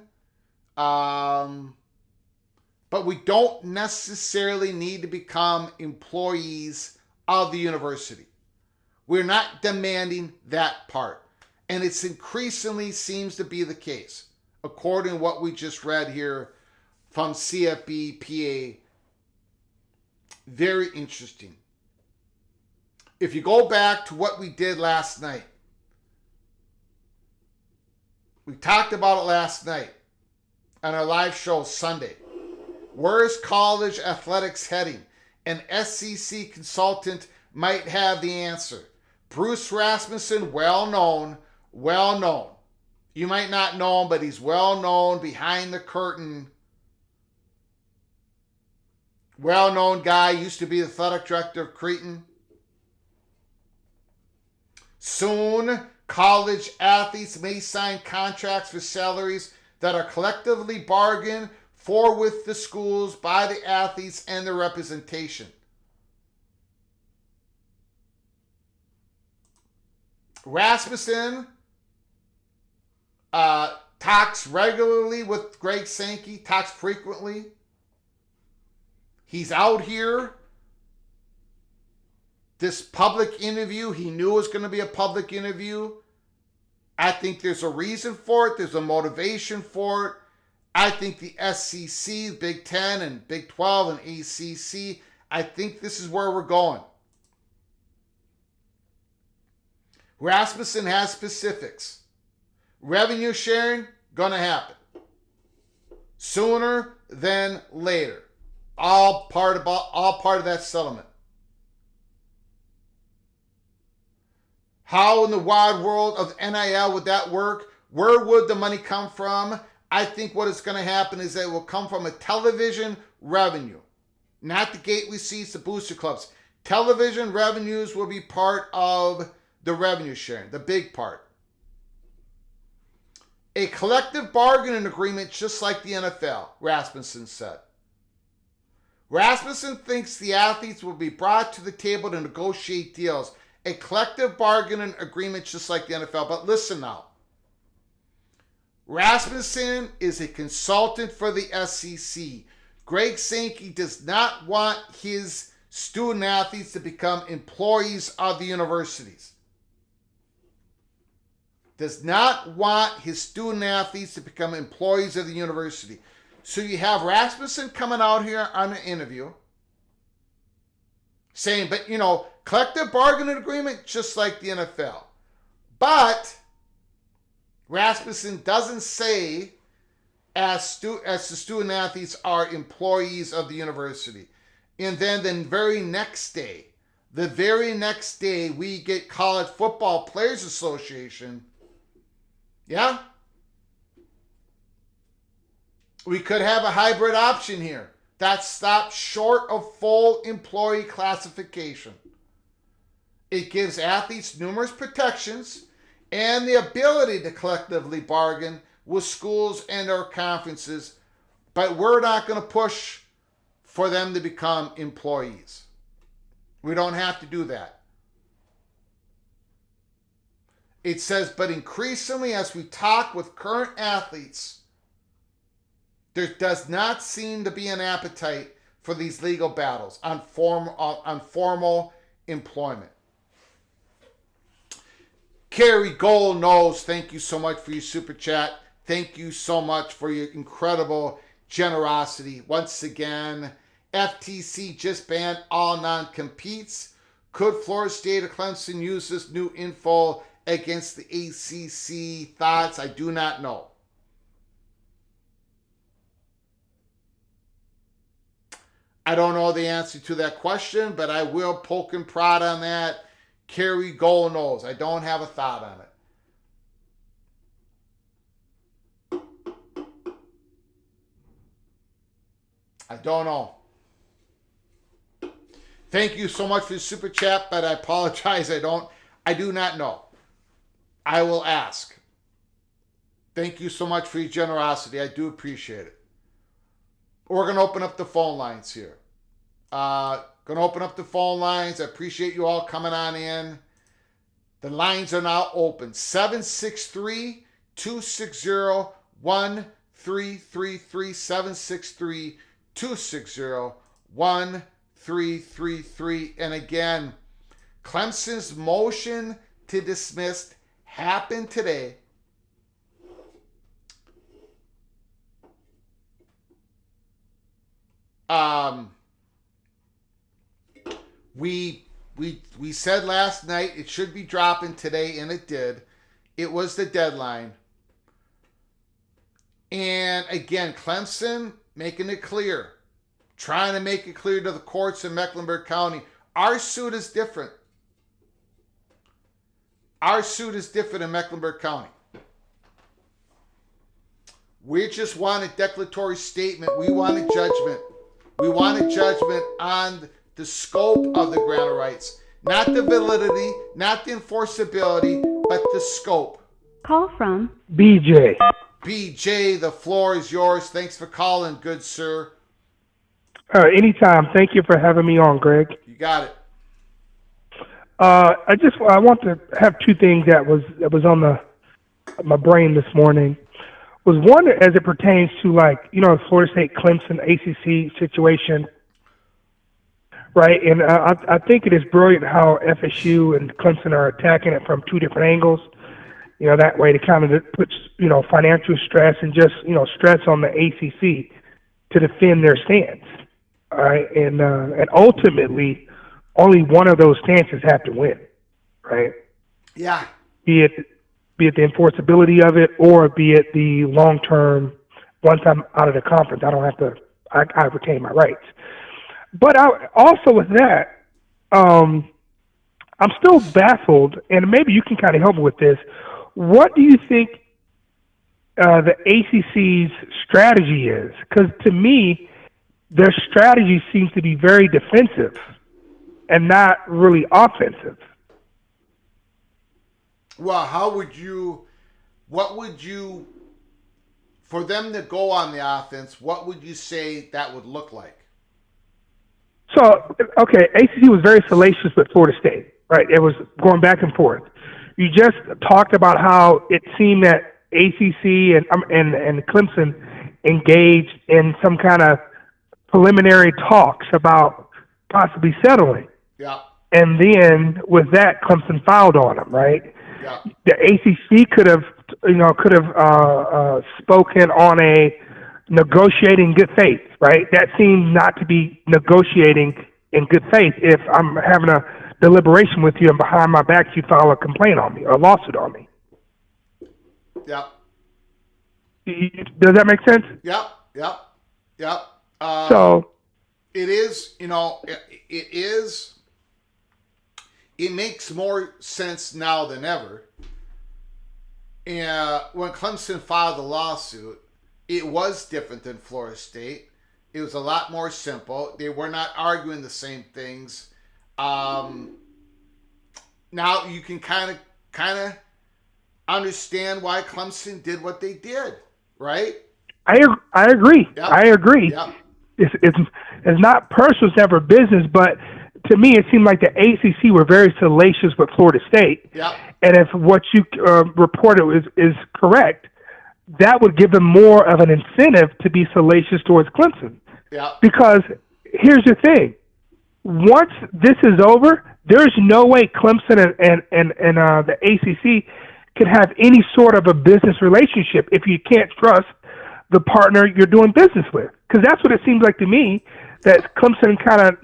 But we don't necessarily need to become employees of the university. We're not demanding that part. And it's increasingly seems to be the case, according to what we just read here from CFBPA. Very interesting. If you go back to what we did last night, we talked about it last night on our live show Sunday. Where is college athletics heading? An SEC consultant might have the answer. Bruce Rasmussen, well known. You might not know him, but he's well known behind the curtain. Well-known guy, used to be the athletic director of Creighton. Soon, college athletes may sign contracts for salaries that are collectively bargained for with the schools by the athletes and their representation. Rasmussen talks regularly with Greg Sankey, talks frequently. He's out here. This public interview, he knew it was going to be a public interview. I think there's a reason for it. There's a motivation for it. I think the SEC, Big Ten, and Big 12, and ACC, I think this is where we're going. Rasmussen has specifics. Revenue sharing, going to happen. Sooner than later. All part of that settlement. How in the wide world of NIL would that work? Where would the money come from? I think what is going to happen is that it will come from a television revenue. Not the gateway seats, the booster clubs. Television revenues will be part of the revenue sharing, the big part. A collective bargaining agreement just like the NFL, Rasmussen said. Rasmussen thinks the athletes will be brought to the table to negotiate deals. A collective bargaining agreement just like the NFL. But listen now. Rasmussen is a consultant for the SEC. Greg Sankey does not want his student athletes to become employees of the universities. Does not want his student athletes to become employees of the university. So you have Rasmussen coming out here on an interview saying, but collective bargaining agreement just like the NFL. But Rasmussen doesn't say as the student athletes are employees of the university. And then the very next day, we get College Football Players Association. Yeah? We could have a hybrid option here that stops short of full employee classification. It gives athletes numerous protections and the ability to collectively bargain with schools and or conferences, but we're not going to push for them to become employees. We don't have to do that. It says, but increasingly as we talk with current athletes, there does not seem to be an appetite for these legal battles on formal employment. Carrie Gold knows, thank you so much for your super chat. Thank you so much for your incredible generosity. Once again, FTC just banned all non-competes. Could Florida State or Clemson use this new info against the ACC? Thoughts? I do not know. I don't know the answer to that question, but I will poke and prod on that. Carrie Gold knows. I don't have a thought on it. I don't know. Thank you so much for the super chat, but I apologize. I do not know. I will ask. Thank you so much for your generosity. I do appreciate it. We're going to open up the phone lines here. Going to open up the phone lines. I appreciate you all coming on in. The lines are now open. 763-260-1333. 763-260-1333. And again, Clemson's motion to dismiss happened today. We said last night it should be dropping today, and it did. It was the deadline. And again, Clemson making it clear, trying to make it clear to the courts in Mecklenburg County, our suit is different. Our suit is different in Mecklenburg County. We just want a declaratory statement. We want a judgment. We want a judgment on the scope of the grant of rights. Not the validity, not the enforceability, but the scope. Call from BJ. BJ, the floor is yours. Thanks for calling, good sir. Anytime. Thank you for having me on, Greg. You got it. I want to have two things that was on my brain this morning. Was one as it pertains to Florida State Clemson ACC situation, right? And I think it is brilliant how FSU and Clemson are attacking it from two different angles. That way to kind of puts financial stress and just stress on the ACC to defend their stance. All right, and ultimately, only one of those stances have to win, right? Yeah. Be it the enforceability of it, or be it the long term. Once I'm out of the conference, I don't have to. I retain my rights. But also with that, I'm still baffled, and maybe you can kind of help me with this. What do you think the ACC's strategy is? Because to me, their strategy seems to be very defensive and not really offensive. Well, for them to go on the offense, what would you say that would look like? So, okay, ACC was very salacious with Florida State, right? It was going back and forth. You just talked about how it seemed that ACC and Clemson engaged in some kind of preliminary talks about possibly settling. Yeah. And then with that, Clemson fouled on them, right? Yeah. The ACC could have spoken on a negotiating good faith, right? That seems not to be negotiating in good faith. If I'm having a deliberation with you and behind my back you file a complaint on me or a lawsuit on me. Yeah. Does that make sense? Yeah. So it is, it makes more sense now than ever. And when Clemson filed the lawsuit, it was different than Florida State. It was a lot more simple. They were not arguing the same things. Now you can kind of understand why Clemson did what they did, right? I agree. Yep. I agree. Yep. It's not personal, it's never business, but to me it seemed like the ACC were very salacious with Florida State. Yep. And if what you reported is correct, that would give them more of an incentive to be salacious towards Clemson. Yeah. Because here's the thing. Once this is over, there's no way Clemson and the ACC could have any sort of a business relationship if you can't trust the partner you're doing business with. Because that's what it seems like to me, that Clemson kind of,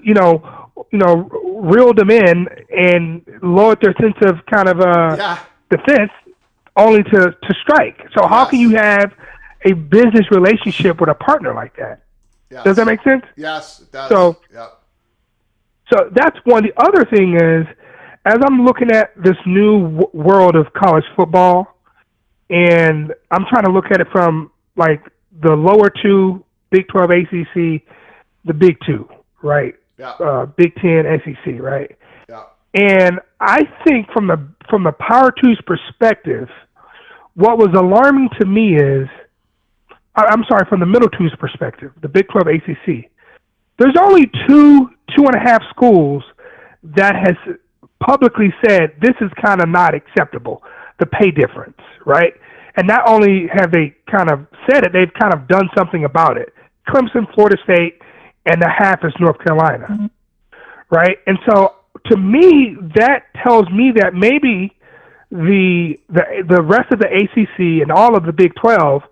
reeled them in and lowered their sense of kind of defense only to strike. So how can you have a business relationship with a partner like that? Yes. Does that make sense? Yes, it does. So that's one. The other thing is, as I'm looking at this new world of college football, and I'm trying to look at it from like the lower two, Big 12 ACC, the Big Two, right? Yeah. Big 10 SEC, right? Yeah. And I think from the Power Two's perspective, what was alarming to me is, I'm sorry, from the Middle Two's perspective, the Big 12 ACC, there's only two and a half schools that has publicly said this is kind of not acceptable, the pay difference, right? And not only have they kind of said it, they've kind of done something about it. Clemson, Florida State, and the half is North Carolina, right? And so to me, that tells me that maybe the rest of the ACC and all of the Big 12,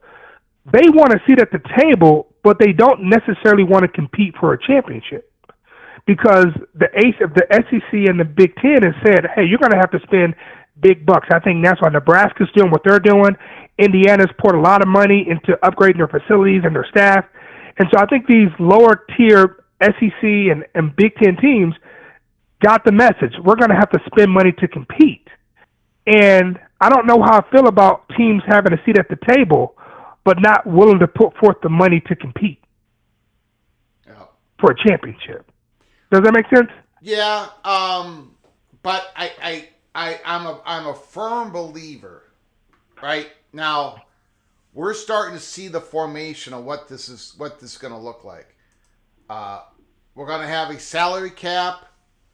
they want to sit at the table, but they don't necessarily want to compete for a championship. Because the SEC and the Big Ten has said, hey, you're going to have to spend big bucks. I think that's why Nebraska's doing what they're doing. Indiana's poured a lot of money into upgrading their facilities and their staff. And so I think these lower tier SEC and Big Ten teams got the message. We're going to have to spend money to compete. And I don't know how I feel about teams having a seat at the table, but not willing to put forth the money to compete for a championship. Does that make sense? Yeah, but I'm a firm believer. Right now, we're starting to see the formation of what this is going to look like. We're going to have a salary cap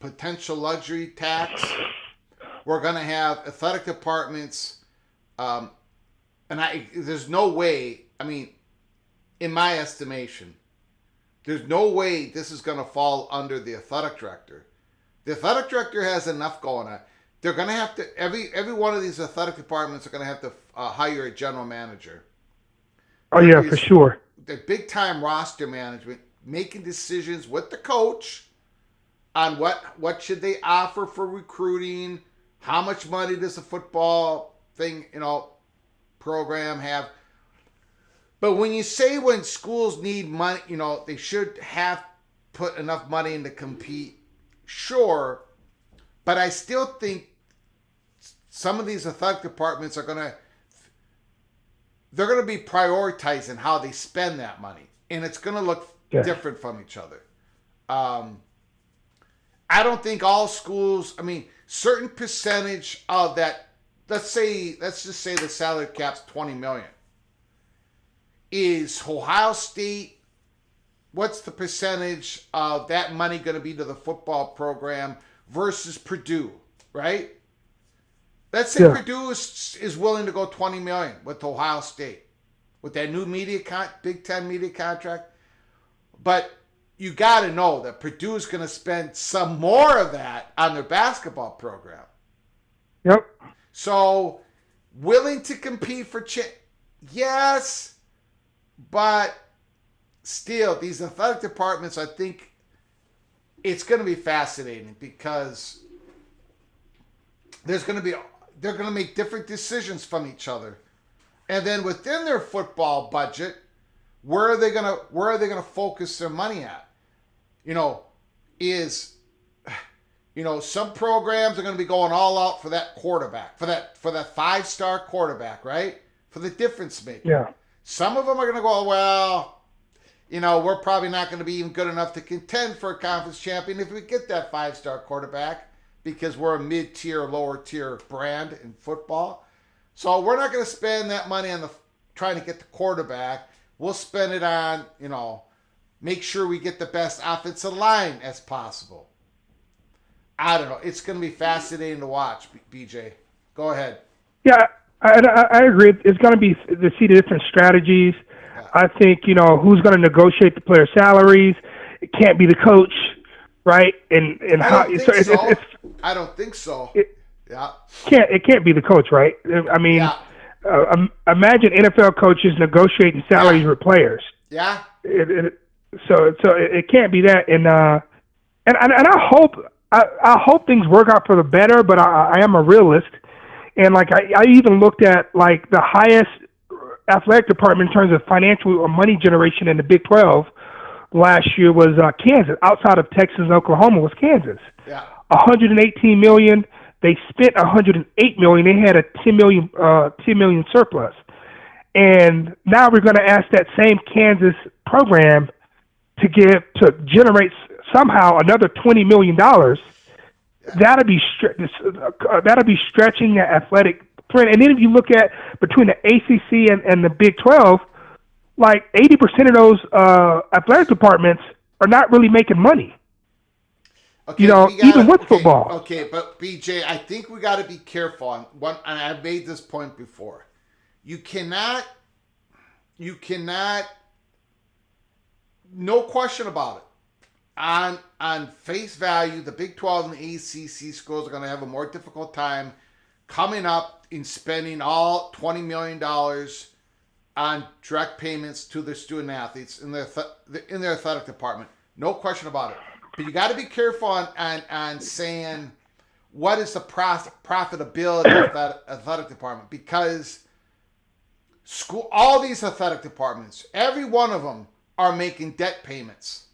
potential luxury tax. We're going to have athletic departments, and there's no way, I mean, in my estimation, there's no way this is going to fall under the athletic director. The athletic director has enough going on. They're going to have to, every one of these athletic departments are going to have to hire a general manager. Oh, yeah, for sure. The big-time roster management, making decisions with the coach on what should they offer for recruiting, how much money does the football thing, program have. But when you say when schools need money, they should have put enough money in to compete, sure. But I still think some of these athletic departments they're going to be prioritizing how they spend that money. And it's going to look different from each other. I don't think all schools, certain percentage of that, let's just say the salary cap's $20 million. Is Ohio State, what's the percentage of that money going to be to the football program versus Purdue, right? Let's say Purdue is willing to go $20 million with Ohio State with that new Big Ten media contract. But you got to know that Purdue is going to spend some more of that on their basketball program. Yep. So, willing to compete for yes. But still, these athletic departments, I think it's going to be fascinating because they're going to make different decisions from each other. And then within their football budget, where are they going to focus their money at? Some programs are going to be going all out for that quarterback, for that 5-star quarterback, right? For the difference maker. Yeah. Some of them are going to go, well, we're probably not going to be even good enough to contend for a conference champion if we get that 5-star quarterback because we're a mid-tier, lower-tier brand in football. So we're not going to spend that money on trying to get the quarterback. We'll spend it on, make sure we get the best offensive line as possible. I don't know. It's going to be fascinating to watch, BJ. Go ahead. Yeah. I agree. It's going to be to see the different strategies. Yeah. I think, who's going to negotiate the player salaries. It can't be the coach, right? And how? I don't think so. It can't be the coach, right? Imagine NFL coaches negotiating salaries with players. Yeah. So it can't be that. And I hope things work out for the better. But I am a realist. And I even looked at the highest athletic department in terms of financial or money generation in the Big 12 last year was Kansas. Outside of Texas and Oklahoma was Kansas. Yeah. $118 million. They spent $108 million. They had a $10 million surplus. And now we're going to ask that same Kansas program to generate somehow another $20 million. That'll be stretching the athletic print. And then if you look at between the ACC and the Big 12, 80% of those athletic departments are not really making money. Okay, even with football. Okay, but BJ, I think we got to be careful on one. And I've made this point before. You cannot. No question about it. On face value, the Big 12 and the ACC schools are going to have a more difficult time coming up in spending all $20 million on direct payments to their student athletes in their athletic department. No question about it. But you got to be careful on saying what is the profitability of that athletic department, because all these athletic departments, every one of them are making debt payments.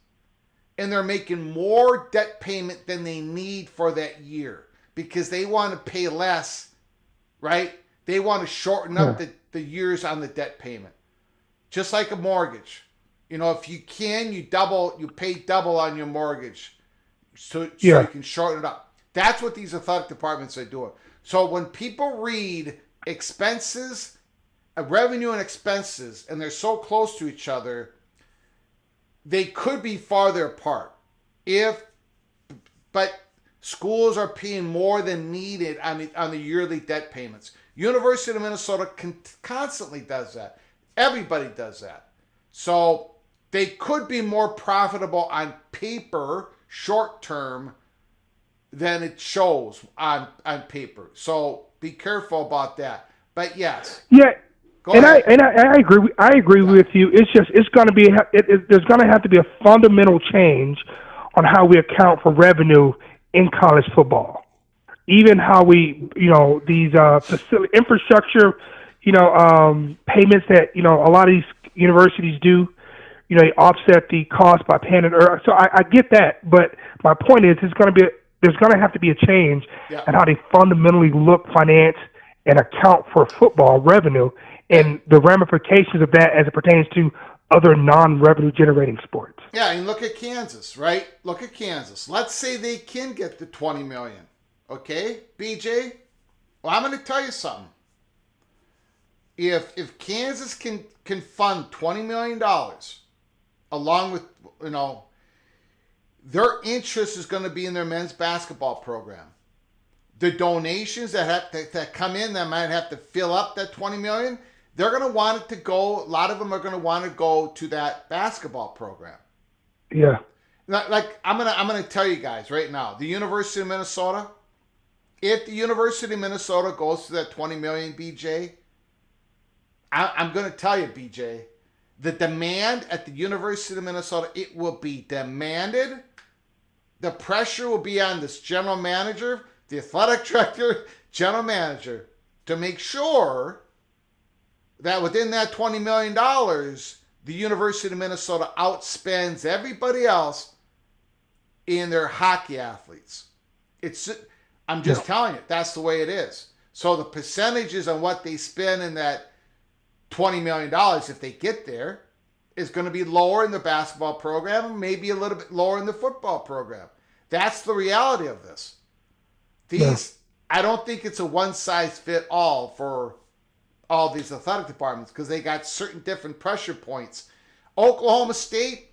And they're making more debt payment than they need for that year because they want to pay less, right? They want to shorten up the years on the debt payment. Just like a mortgage. If you can, you pay double on your mortgage so you can shorten it up. That's what these athletic departments are doing. So when people read expenses, revenue and expenses, and they're so close to each other, they could be farther apart. But Schools are paying more than needed on the yearly debt payments. University of Minnesota constantly does that. Everybody does that. So they could be more profitable on paper, short term, than it shows on paper. So be careful about that. But yes. Yeah. Go ahead. I agree. I agree with you. It's going to be there's going to have to be a fundamental change on how we account for revenue in college football. Even how we, these facility infrastructure, payments that a lot of these universities do. They offset the cost by paying it. So I get that, but my point is, there's going to have to be a change in how they fundamentally look, finance, and account for football revenue and the ramifications of that as it pertains to other non-revenue generating sports. Yeah, and look at Kansas, right? Look at Kansas. Let's say they can get the $20 million. Okay, BJ? Well, I'm going to tell you something. If Kansas can fund $20 million, along with, their interest is going to be in their men's basketball program. The donations that come in that might have to fill up that $20 million, they're going to want it to go, a lot of them are going to want to go to that basketball program. Yeah. Like, I'm going to tell you guys right now, the University of Minnesota, if the University of Minnesota goes to that $20 million, BJ, I'm going to tell you, BJ, the demand at the University of Minnesota, it will be demanded. The pressure will be on this general manager, the athletic director, general manager, to make sure that within that $20 million, the University of Minnesota outspends everybody else in their hockey athletes. I'm just telling you, that's the way it is. So the percentages on what they spend in that $20 million, if they get there, is going to be lower in the basketball program, maybe a little bit lower in the football program. That's the reality of this. I don't think it's a one-size-fit-all for all these athletic departments because they got certain different pressure points. Oklahoma State,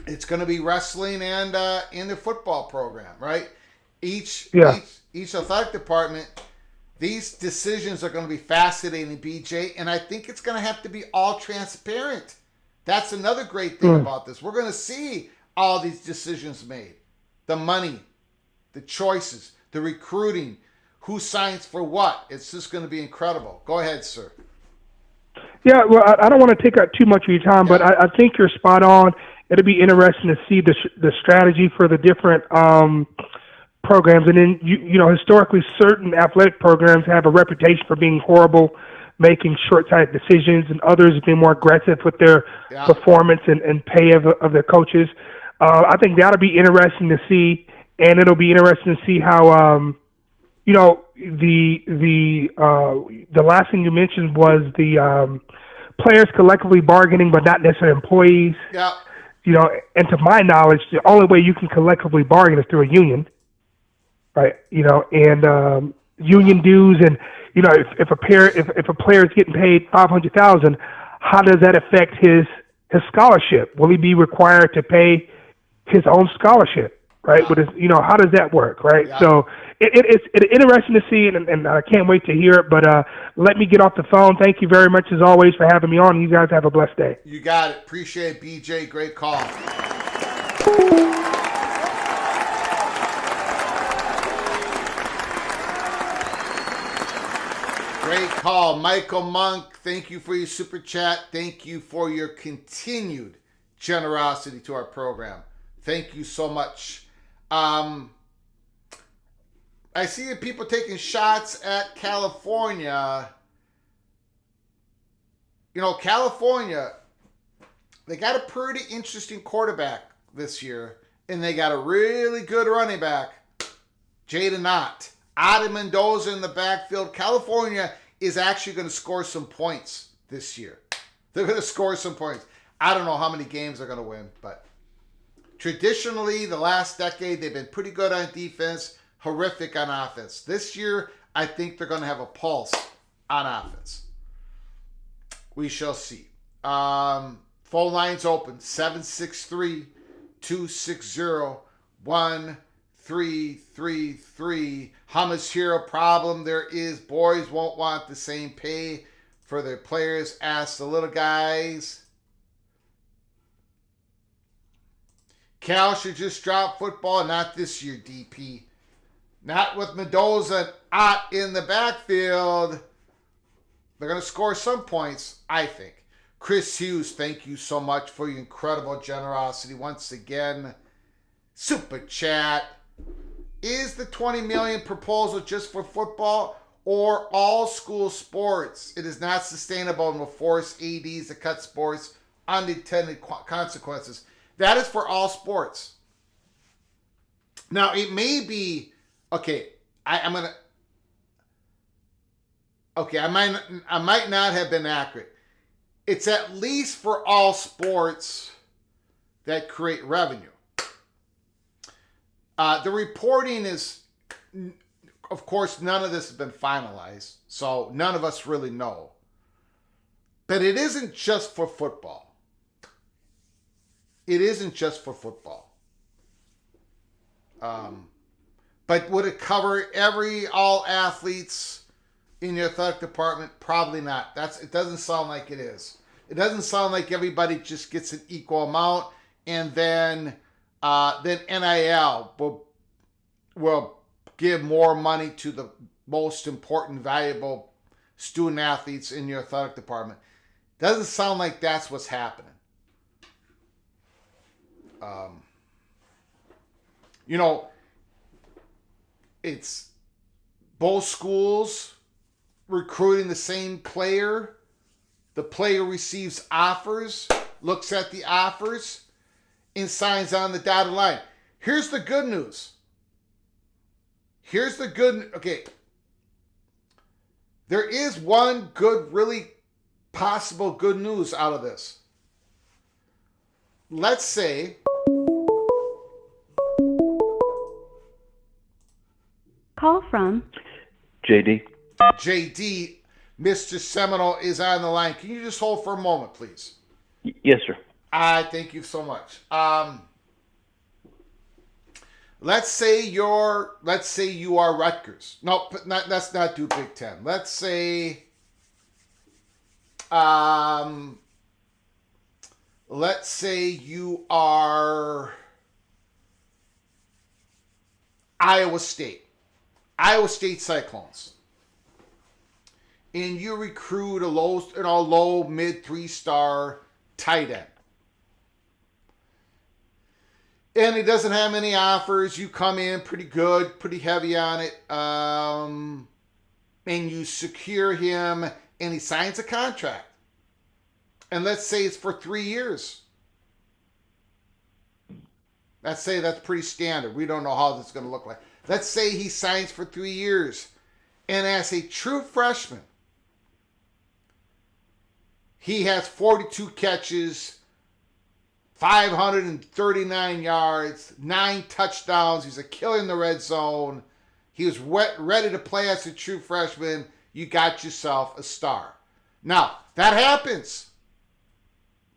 it's going to be wrestling and in the football program, right? Each athletic department, these decisions are going to be fascinating, BJ, and I think it's going to have to be all transparent. That's another great thing about this. We're going to see all these decisions made. The money, the choices, the recruiting, who signs for what. It's just going to be incredible. Go ahead, sir. Yeah, well, I don't want to take up too much of your time, but I think you're spot on. It'll be interesting to see the strategy for the different programs. And then, historically, certain athletic programs have a reputation for being horrible, making short-sighted decisions, and others being more aggressive with their performance and pay of their coaches. I think that'll be interesting to see, and it'll be interesting to see how, the last thing you mentioned was the players collectively bargaining, but not necessarily employees. Yeah. And to my knowledge, the only way you can collectively bargain is through a union, right? And union dues, and if a player is getting paid $500,000, how does that affect his scholarship? Will he be required to pay his own scholarship? Right, but how does that work? Right, so it's interesting to see, and I can't wait to hear it. But let me get off the phone. Thank you very much as always for having me on. You guys have a blessed day. You got it. Appreciate it, BJ. Great call. Great call, Michael Monk. Thank you for your super chat. Thank you for your continued generosity to our program. Thank you so much. I see people taking shots at California. California, they got a pretty interesting quarterback this year, and they got a really good running back, Jaden Ott. Adi Mendoza in the backfield. California is actually going to score some points this year. They're going to score some points. I don't know how many games they're going to win, but traditionally, the last decade, they've been pretty good on defense, horrific on offense. This year, I think they're going to have a pulse on offense. We shall see. Phone lines open, 763-260-1366. 333. Hummus Hero problem there is boys won't want the same pay for their players. Ask the little guys. Cal should just drop football. Not this year, DP. Not with Mendoza and Ott in the backfield. They're going to score some points, I think. Chris Hughes, thank you so much for your incredible generosity. Once again, super chat. Is the $20 million proposal just for football or all school sports? It is not sustainable and will force ADs to cut sports unintended consequences. That is for all sports. Now, it may be, okay, I might not have been accurate. It's at least for all sports that create revenue. The reporting is, of course, none of this has been finalized, so none of us really know. But it isn't just for football. It isn't just for football. But would it cover all athletes in your athletic department? Probably not. It doesn't sound like it is. It doesn't sound like everybody just gets an equal amount, and then NIL will give more money to the most important, valuable student athletes in your athletic department. Doesn't sound like that's what's happening. It's both schools recruiting the same player. The player receives offers, looks at the offers, and signs on the dotted line. Here's the good news. Okay. There is one good, really possible good news out of this. Let's say call from JD. JD, Mr. Seminole is on the line. Can you just hold for a moment, please? Yes, sir. Thank you so much. Let's say you are Rutgers. No, let's not do Big Ten. Let's say you are Iowa State Cyclones, and you recruit a low mid 3-star tight end, and he doesn't have any offers. You come in pretty good, pretty heavy on it, and you secure him, and he signs a contract. And let's say it's for 3 years. Let's say that's pretty standard. We don't know how this is going to look like. Let's say he signs for 3 years. And as a true freshman, he has 42 catches, 539 yards, 9 touchdowns. He's a killer in the red zone. He was ready to play as a true freshman. You got yourself a star. Now, that happens.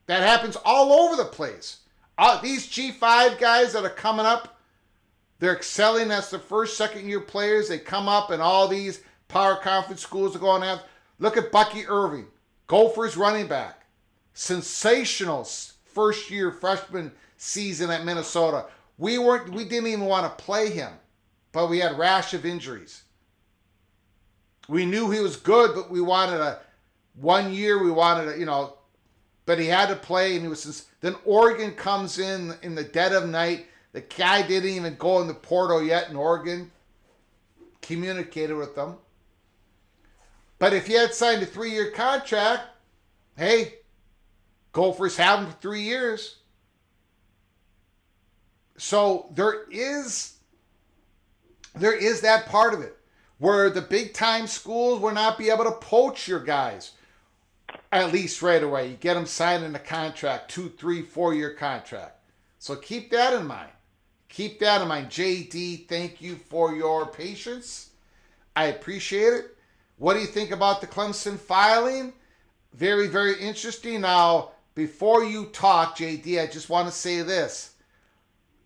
That happens all over the place. These G5 guys that are coming up, they're excelling as the first, second-year players. They come up, and all these power conference schools are going after. Look at Bucky Irving, Gophers running back. Sensational first-year freshman season at Minnesota. We didn't even want to play him, but we had a rash of injuries. We knew he was good, but we wanted 1 year. We wanted but he had to play, and he was. Then Oregon comes in the dead of night. The guy didn't even go in the portal yet in Oregon. Communicated with them. But if he had signed a 3-year contract, hey, Gophers have him for 3 years. So there is that part of it where the big time schools will not be able to poach your guys. At least right away. You get them signing a contract, 2, 3, 4-year contract. So keep that in mind. Keep that in mind. JD, thank you for your patience. I appreciate it. What do you think about the Clemson filing? Very, very interesting. Now, before you talk, JD, I just want to say this.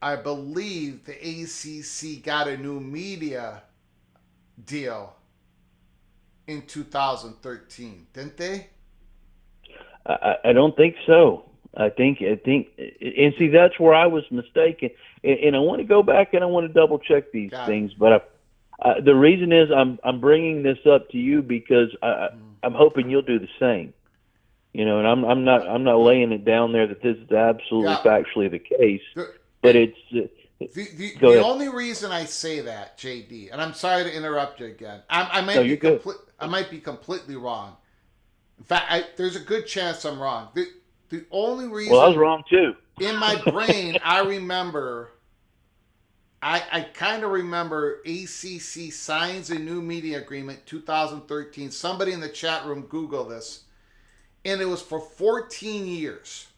I believe the ACC got a new media deal in 2013, didn't they? I don't think so. I think, and see, that's where I was mistaken. And I want to go back and I want to double check these things. But the reason is I'm bringing this up to you because I'm hoping you'll do the same. You know, and I'm not laying it down there that this is absolutely factually the case. But it's the only reason I say that, JD, and I'm sorry to interrupt you again. I might be completely wrong. In fact, there's a good chance I'm wrong. The only reason. Well, I was wrong too. In my brain, I remember. I kind of remember ACC signs a new media agreement 2013. Somebody in the chat room Google this, and it was for 14 years.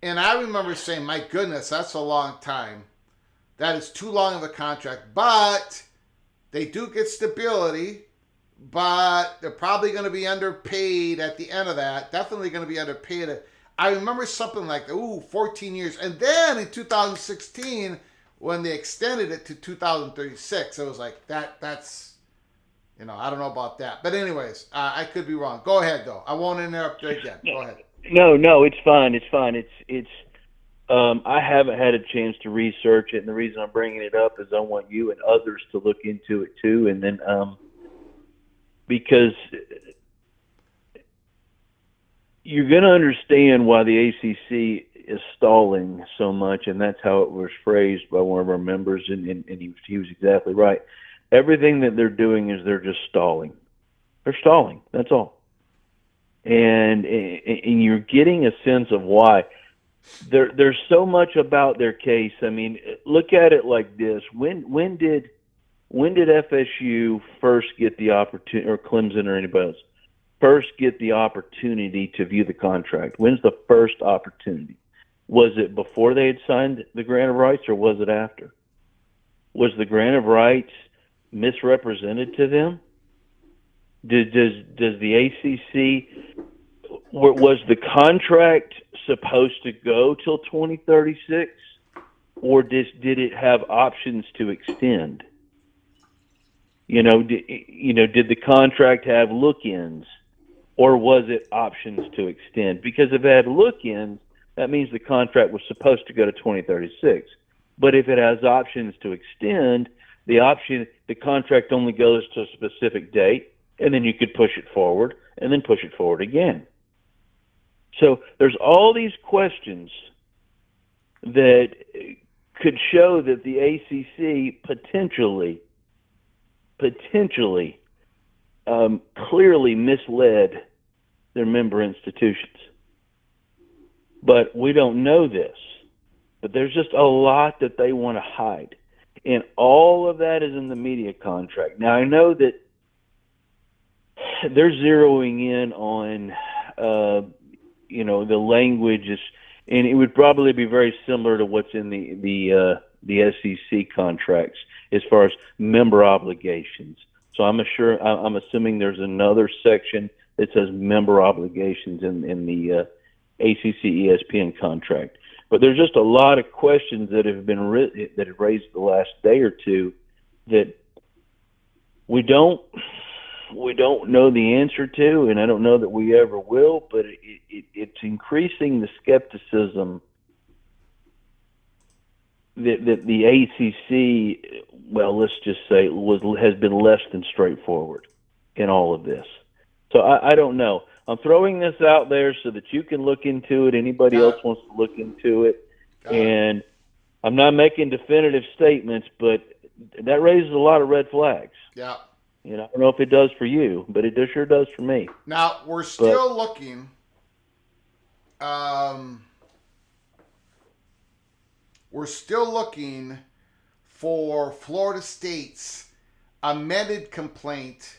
And I remember saying, "My goodness, that's a long time. That is too long of a contract." But they do get stability. But they're probably going to be underpaid at the end of that. Definitely going to be underpaid. I remember something like, 14 years. And then in 2016, when they extended it to 2036, it was like, that's, I don't know about that. But anyways, I could be wrong. Go ahead, though. I won't interrupt you again. Go ahead. No, it's fine. It's fine. It's I haven't had a chance to research it. And the reason I'm bringing it up is I want you and others to look into it, too. And then, because you're going to understand why the ACC is stalling so much, and that's how it was phrased by one of our members, and he was exactly right. Everything that they're doing is they're just stalling. They're stalling. That's all. And you're getting a sense of why. There's so much about their case. I mean, look at it like this. When did FSU first get the opportunity, or Clemson or anybody else, first get the opportunity to view the contract? When's the first opportunity? Was it before they had signed the grant of rights, or was it after? Was the grant of rights misrepresented to them? Does the ACC, was the contract supposed to go till 2036, or did it have options to extend? Did the contract have look-ins, or was it options to extend? Because if it had look-ins, that means the contract was supposed to go to 2036. But if it has options to extend, the contract only goes to a specific date, and then you could push it forward, and then push it forward again. So there's all these questions that could show that the ACC potentially clearly misled their member institutions. But we don't know this. But there's just a lot that they want to hide. And all of that is in the media contract. Now, I know that they're zeroing in on, the language, and it would probably be very similar to what's in the SEC contracts as far as member obligations. So I'm assuming there's another section that says member obligations in the ACC ESPN contract. But there's just a lot of questions that have been that have raised the last day or two that we don't know the answer to, and I don't know that we ever will. But it's increasing the skepticism that the ACC, well, let's just say, has been less than straightforward in all of this. So I don't know. I'm throwing this out there so that you can look into it. Anybody else wants to look into it. And I'm not making definitive statements, but that raises a lot of red flags. Yeah. I don't know if it does for you, but it sure does for me. Now, we're still looking. We're still looking for Florida State's amended complaint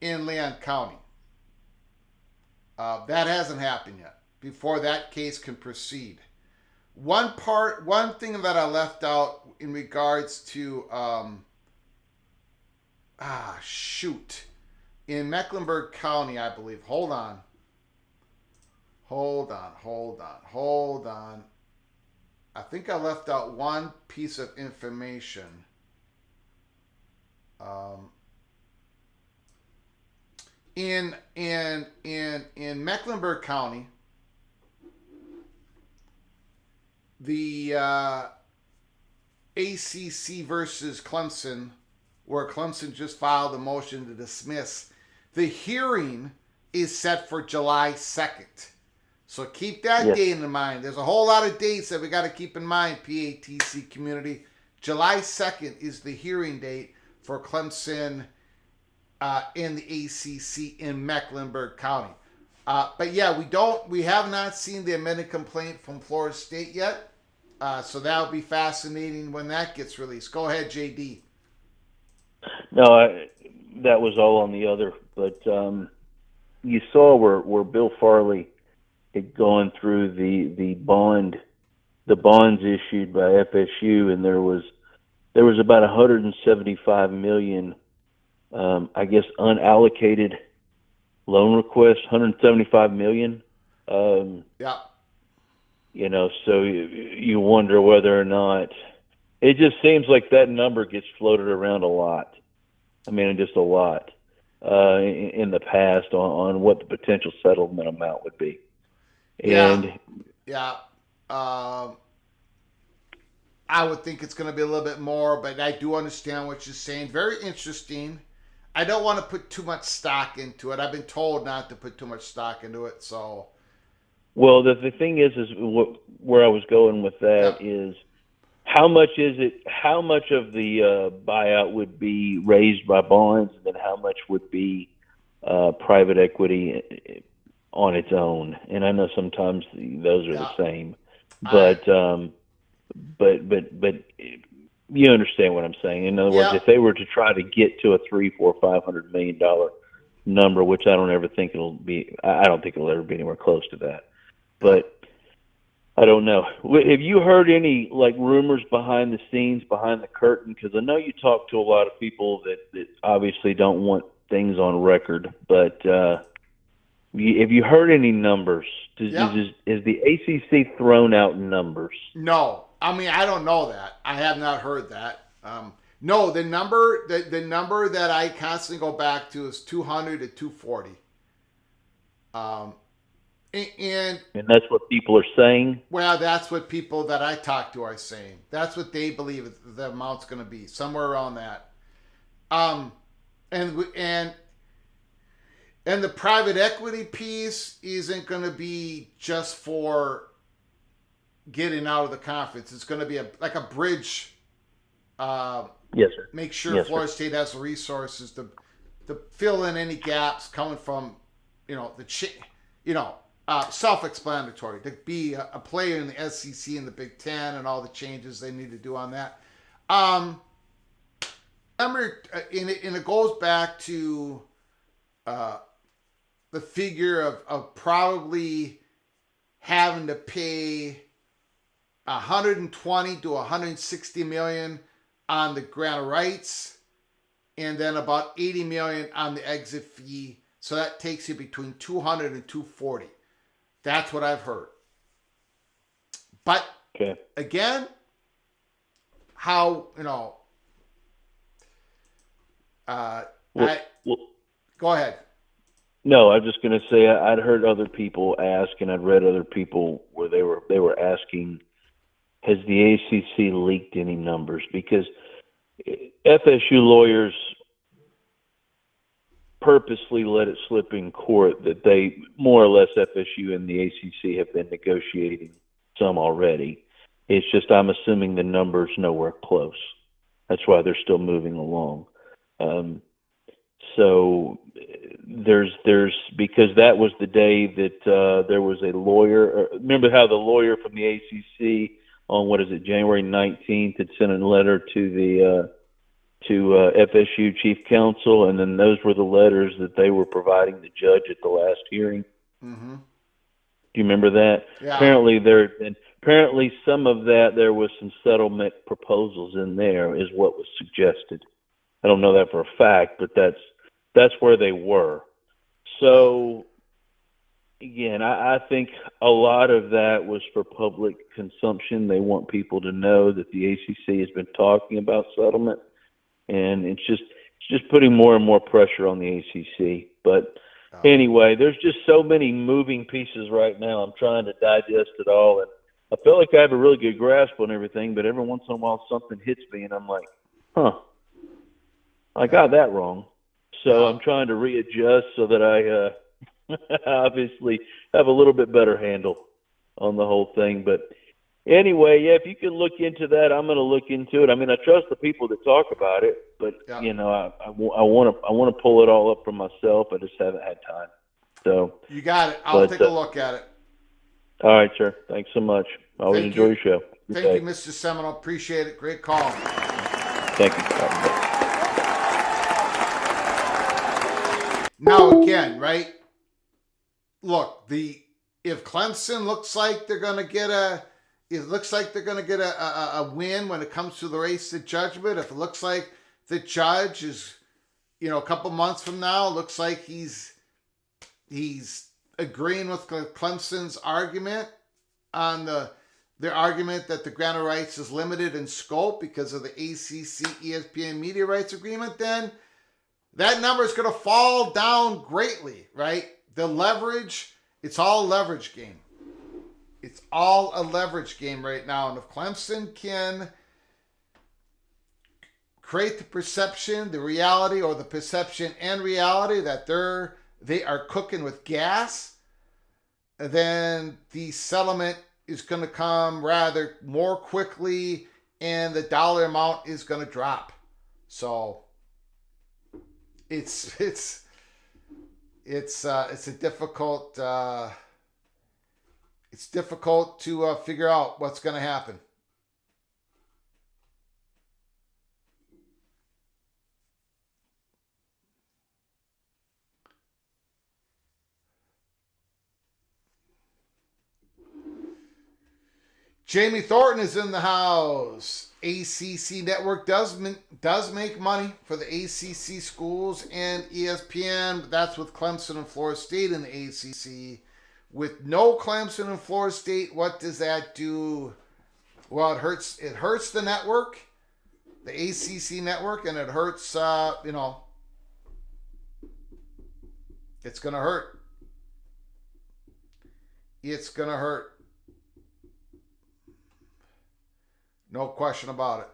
in Leon County. That hasn't happened yet before that case can proceed. One thing that I left out in regards to, in Mecklenburg County, I believe. Hold on. I think I left out one piece of information. Um, in Mecklenburg County, the ACC versus Clemson, where Clemson just filed a motion to dismiss. The hearing is set for July 2nd. So keep that Yes. date in mind. There's a whole lot of dates that we got to keep in mind, PATC community. July 2nd is the hearing date for Clemson in the ACC in Mecklenburg County. But yeah, we have not seen the amended complaint from Florida State yet. So that'll be fascinating when that gets released. Go ahead, JD. No, that was all on the other. But you saw where Bill Farley had gone through the bonds issued by FSU, and there was about 175 million, I guess, unallocated loan requests. 175 million. Yeah. So you wonder whether or not it just seems like that number gets floated around a lot. I mean, just a lot in the past on what the potential settlement amount would be. And yeah. I would think it's going to be a little bit more, but I do understand what you're saying. Very interesting. I don't want to put too much stock into it. I've been told not to put too much stock into it. So, well, the thing is where I was going with that is how much of the buyout would be raised by bonds, and then how much would be private equity on its own. And I know sometimes those are the same, but you understand what I'm saying. In other words, if they were to try to get to a $300, $400, $500 million number, which I don't think it'll ever be anywhere close to that. But I don't know. Have you heard any rumors behind the scenes, behind the curtain? Because I know you talk to a lot of people that obviously don't want things on record. But have you heard any numbers? Is the ACC thrown out numbers? No. I mean, I don't know that. I have not heard that. No, the number that I constantly go back to is 200 to 240. And that's what people are saying? Well, that's what people that I talk to are saying. That's what they believe the amount's going to be, somewhere around that. And the private equity piece isn't going to be just for getting out of the conference. It's going to be like a bridge. Yes, sir. Make sure Florida State has the resources to fill in any gaps coming from, self-explanatory, to be a player in the SEC and the Big Ten and all the changes they need to do on that. Remember, and it goes back to the figure of probably having to pay 120 to 160 million on the grant of rights, and then about 80 million on the exit fee. So that takes you between 200 and 240. That's what I've heard. But again, how, go ahead. No, I was just going to say I'd heard other people ask, and I'd read other people where they were asking, has the ACC leaked any numbers? Because FSU lawyers purposely let it slip in court that they, more or less, FSU and the ACC have been negotiating some already. It's just I'm assuming the number's nowhere close. That's why they're still moving along. So there's because that was the day that there was a lawyer. Remember how the lawyer from the ACC on January 19th had sent a letter to the FSU chief counsel, and then those were the letters that they were providing the judge at the last hearing. Mm-hmm. Do you remember that? Yeah. Apparently some of that, there was some settlement proposals in there, is what was suggested. I don't know that for a fact, but that's where they were. So Again, I think a lot of that was for public consumption. They want people to know that the ACC has been talking about settlement, and it's just putting more and more pressure on the ACC. But anyway, there's just so many moving pieces right now. I'm trying to digest it all, and I feel like I have a really good grasp on everything, but every once in a while something hits me, and I'm like, I got that wrong. So I'm trying to readjust so that I obviously have a little bit better handle on the whole thing. But anyway, yeah, if you can look into that, I'm going to look into it. I mean, I trust the people that talk about it, but you know, I want to pull it all up for myself. I just haven't had time. So you got it. I'll take a look at it. All right, sir. Thanks so much. I always enjoy your show. Thank you, Mr. Seminole. Appreciate it. Great call. Thank you. Now again, right? Look, if Clemson looks like they're going to get a win when it comes to the race to judgment. If it looks like the judge is, a couple months from now, looks like he's agreeing with Clemson's argument on their argument that the grant of rights is limited in scope because of the ACC ESPN media rights agreement, then that number is going to fall down greatly, right? The leverage, it's all a leverage game. It's all a leverage game right now. And if Clemson can create the perception, the reality, or the perception and reality that they are cooking with gas, then the settlement is going to come rather more quickly and the dollar amount is going to drop. So it's a difficult it's difficult to figure out what's going to happen. Jamie Thornton is in the house. ACC Network does make money for the ACC schools and ESPN. But that's with Clemson and Florida State in the ACC. With no Clemson and Florida State, what does that do? Well, it hurts. It hurts the network, the ACC network, and it hurts. It's gonna hurt. It's gonna hurt. No question about it.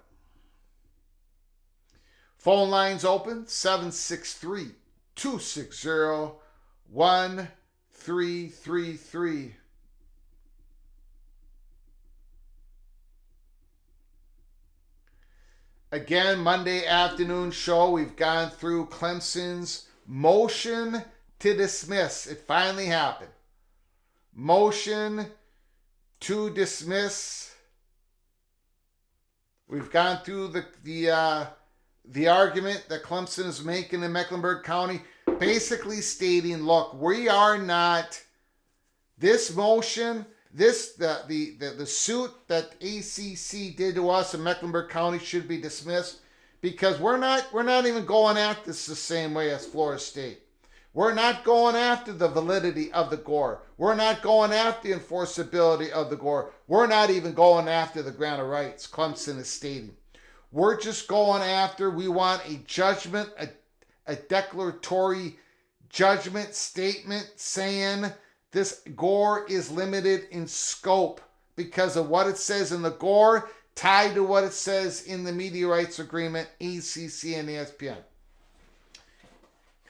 Phone lines open, 763-260-1333. Again, Monday afternoon show, we've gone through Clemson's motion to dismiss. It finally happened. Motion to dismiss. We've gone through the argument that Clemson is making in Mecklenburg County, basically stating, look, we are not, this motion, the suit that ACC did to us in Mecklenburg County should be dismissed because we're not even going at this the same way as Florida State. We're not going after the validity of the GOR. We're not going after the enforceability of the GOR. We're not even going after the grant of rights, Clemson is stating. We're just going after, we want a judgment, a declaratory judgment statement saying this GOR is limited in scope because of what it says in the GOR tied to what it says in the media rights agreement, ACC and ESPN.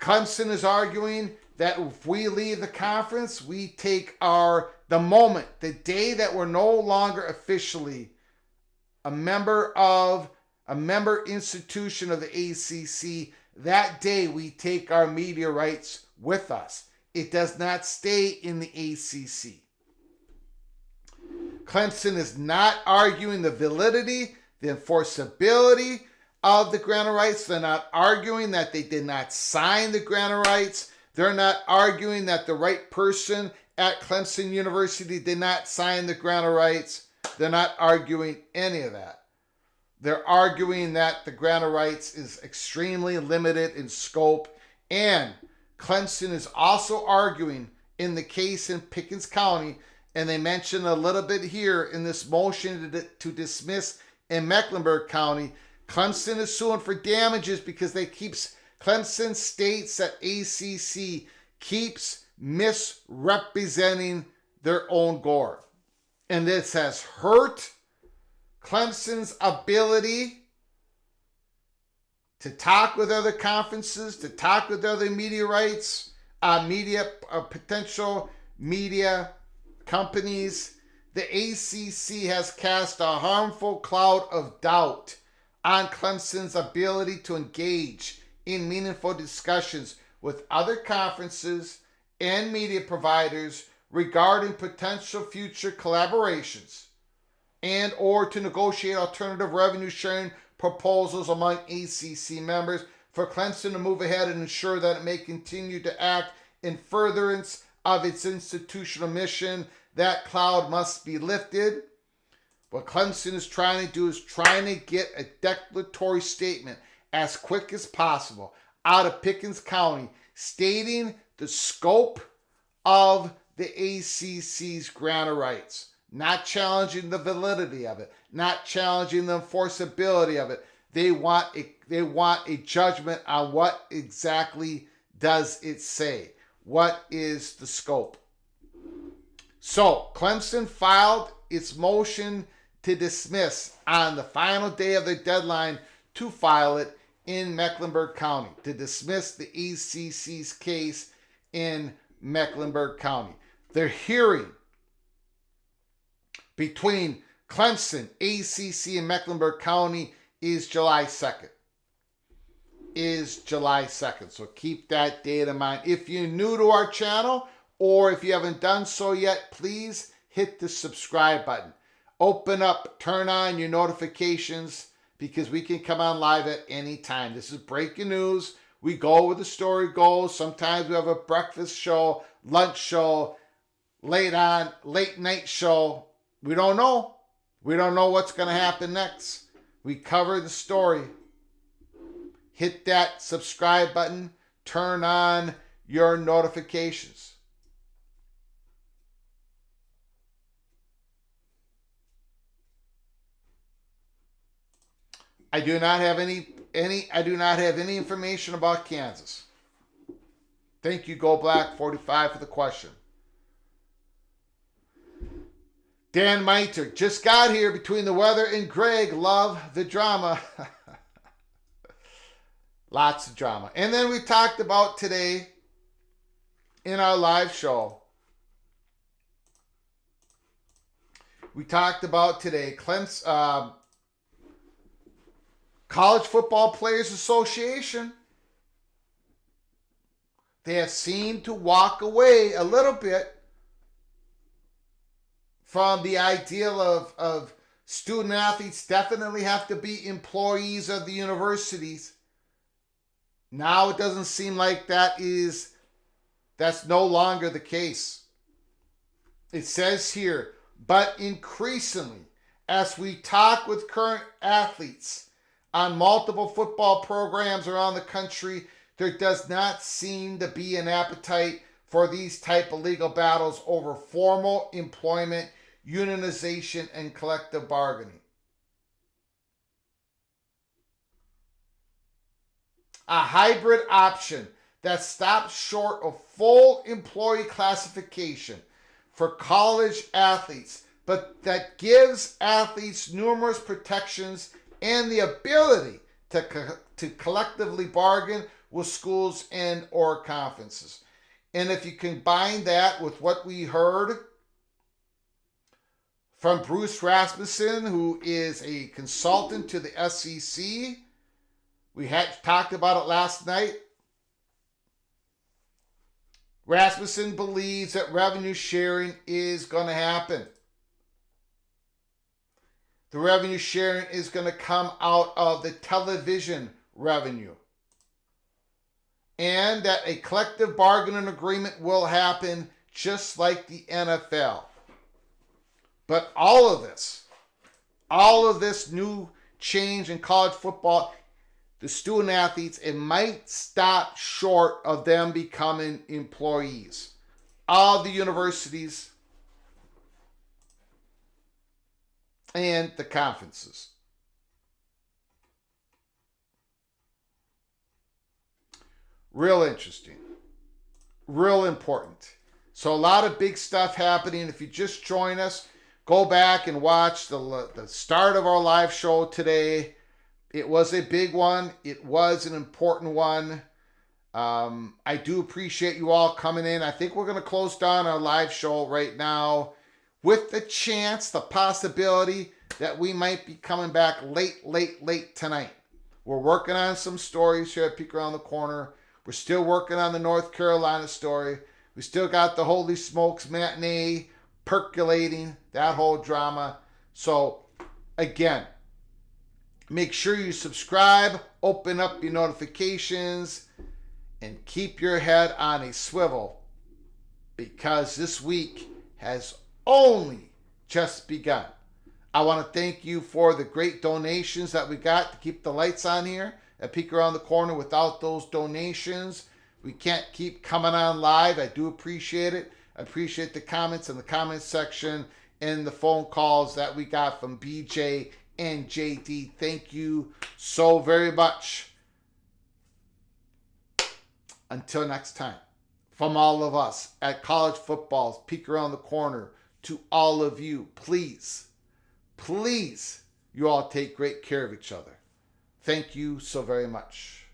Clemson is arguing that if we leave the conference, we take the moment, the day that we're no longer officially a member institution of the ACC, that day we take our media rights with us. It does not stay in the ACC. Clemson is not arguing the validity, the enforceability of the grant of rights. They're not arguing that they did not sign the grant of rights. They're not arguing that the right person at Clemson University did not sign the grant of rights. They're not arguing any of that. They're arguing that the grant of rights is extremely limited in scope. And Clemson is also arguing in the case in Pickens County, and they mention a little bit here in this motion to dismiss in Mecklenburg County. Clemson is suing for damages because Clemson states that ACC keeps misrepresenting their own gore. And this has hurt Clemson's ability to talk with other conferences, to talk with other potential media companies. The ACC has cast a harmful cloud of doubt on Clemson's ability to engage in meaningful discussions with other conferences and media providers regarding potential future collaborations and or to negotiate alternative revenue sharing proposals among ACC members for Clemson to move ahead and ensure that it may continue to act in furtherance of its institutional mission. That cloud must be lifted. What Clemson is trying to do is trying to get a declaratory statement as quick as possible out of Pickens County stating the scope of the ACC's grant of rights, not challenging the validity of it, not challenging the enforceability of it. They want a judgment on what exactly does it say. What is the scope? So Clemson filed its motion to dismiss on the final day of the deadline to file it in Mecklenburg County, to dismiss the ACC's case in Mecklenburg County. The hearing between Clemson, ACC, and Mecklenburg County is July 2nd. So keep that date in mind. If you're new to our channel, or if you haven't done so yet, please hit the subscribe button. Open up, turn on your notifications, because we can come on live at any time. This is breaking news. We go where the story goes. Sometimes we have a breakfast show, lunch show, late night show. We don't know. We don't know what's going to happen next. We cover the story. Hit that subscribe button. Turn on your notifications. I do not have any information about Kansas. Thank you, Go Black 45, for the question. Dan Miter just got here between the weather and Greg. Love the drama. Lots of drama. And then we talked about today in our live show. We talked about today Clemson. College Football Players Association, they have seemed to walk away a little bit from the ideal of student athletes definitely have to be employees of the universities. Now it doesn't seem like that's no longer the case. It says here, but increasingly, as we talk with current athletes on multiple football programs around the country, there does not seem to be an appetite for these type of legal battles over formal employment, unionization, and collective bargaining. A hybrid option that stops short of full employee classification for college athletes, but that gives athletes numerous protections and the ability to collectively bargain with schools and or conferences. And if you combine that with what we heard from Bruce Rasmussen, who is a consultant to the SEC, we had talked about it last night. Rasmussen believes that revenue sharing is going to happen. The revenue sharing is going to come out of the television revenue. And that a collective bargaining agreement will happen just like the NFL. But all of this new change in college football, the student athletes, it might stop short of them becoming employees. all the universities and the conferences. Real interesting. Real important. So a lot of big stuff happening. If you just join us, go back and watch the start of our live show today. It was a big one. It was an important one. I do appreciate you all coming in. I think we're going to close down our live show right now with the chance, the possibility that we might be coming back late tonight. We're working on some stories here at Peek Around the Corner. We're still working on the North Carolina story. We still got the Holy Smokes matinee percolating, that whole drama. So, again, make sure you subscribe, open up your notifications, and keep your head on a swivel, because this week has only just begun. I want to thank you for the great donations that we got to keep the lights on here at Peek Around the Corner. Without those donations, we can't keep coming on live. I do appreciate it. I appreciate the comments in the comments section and the phone calls that we got from BJ and JD. Thank you so very much. Until next time, from all of us at College Football's Peek Around the Corner, to all of you, please, you all take great care of each other. Thank you so very much.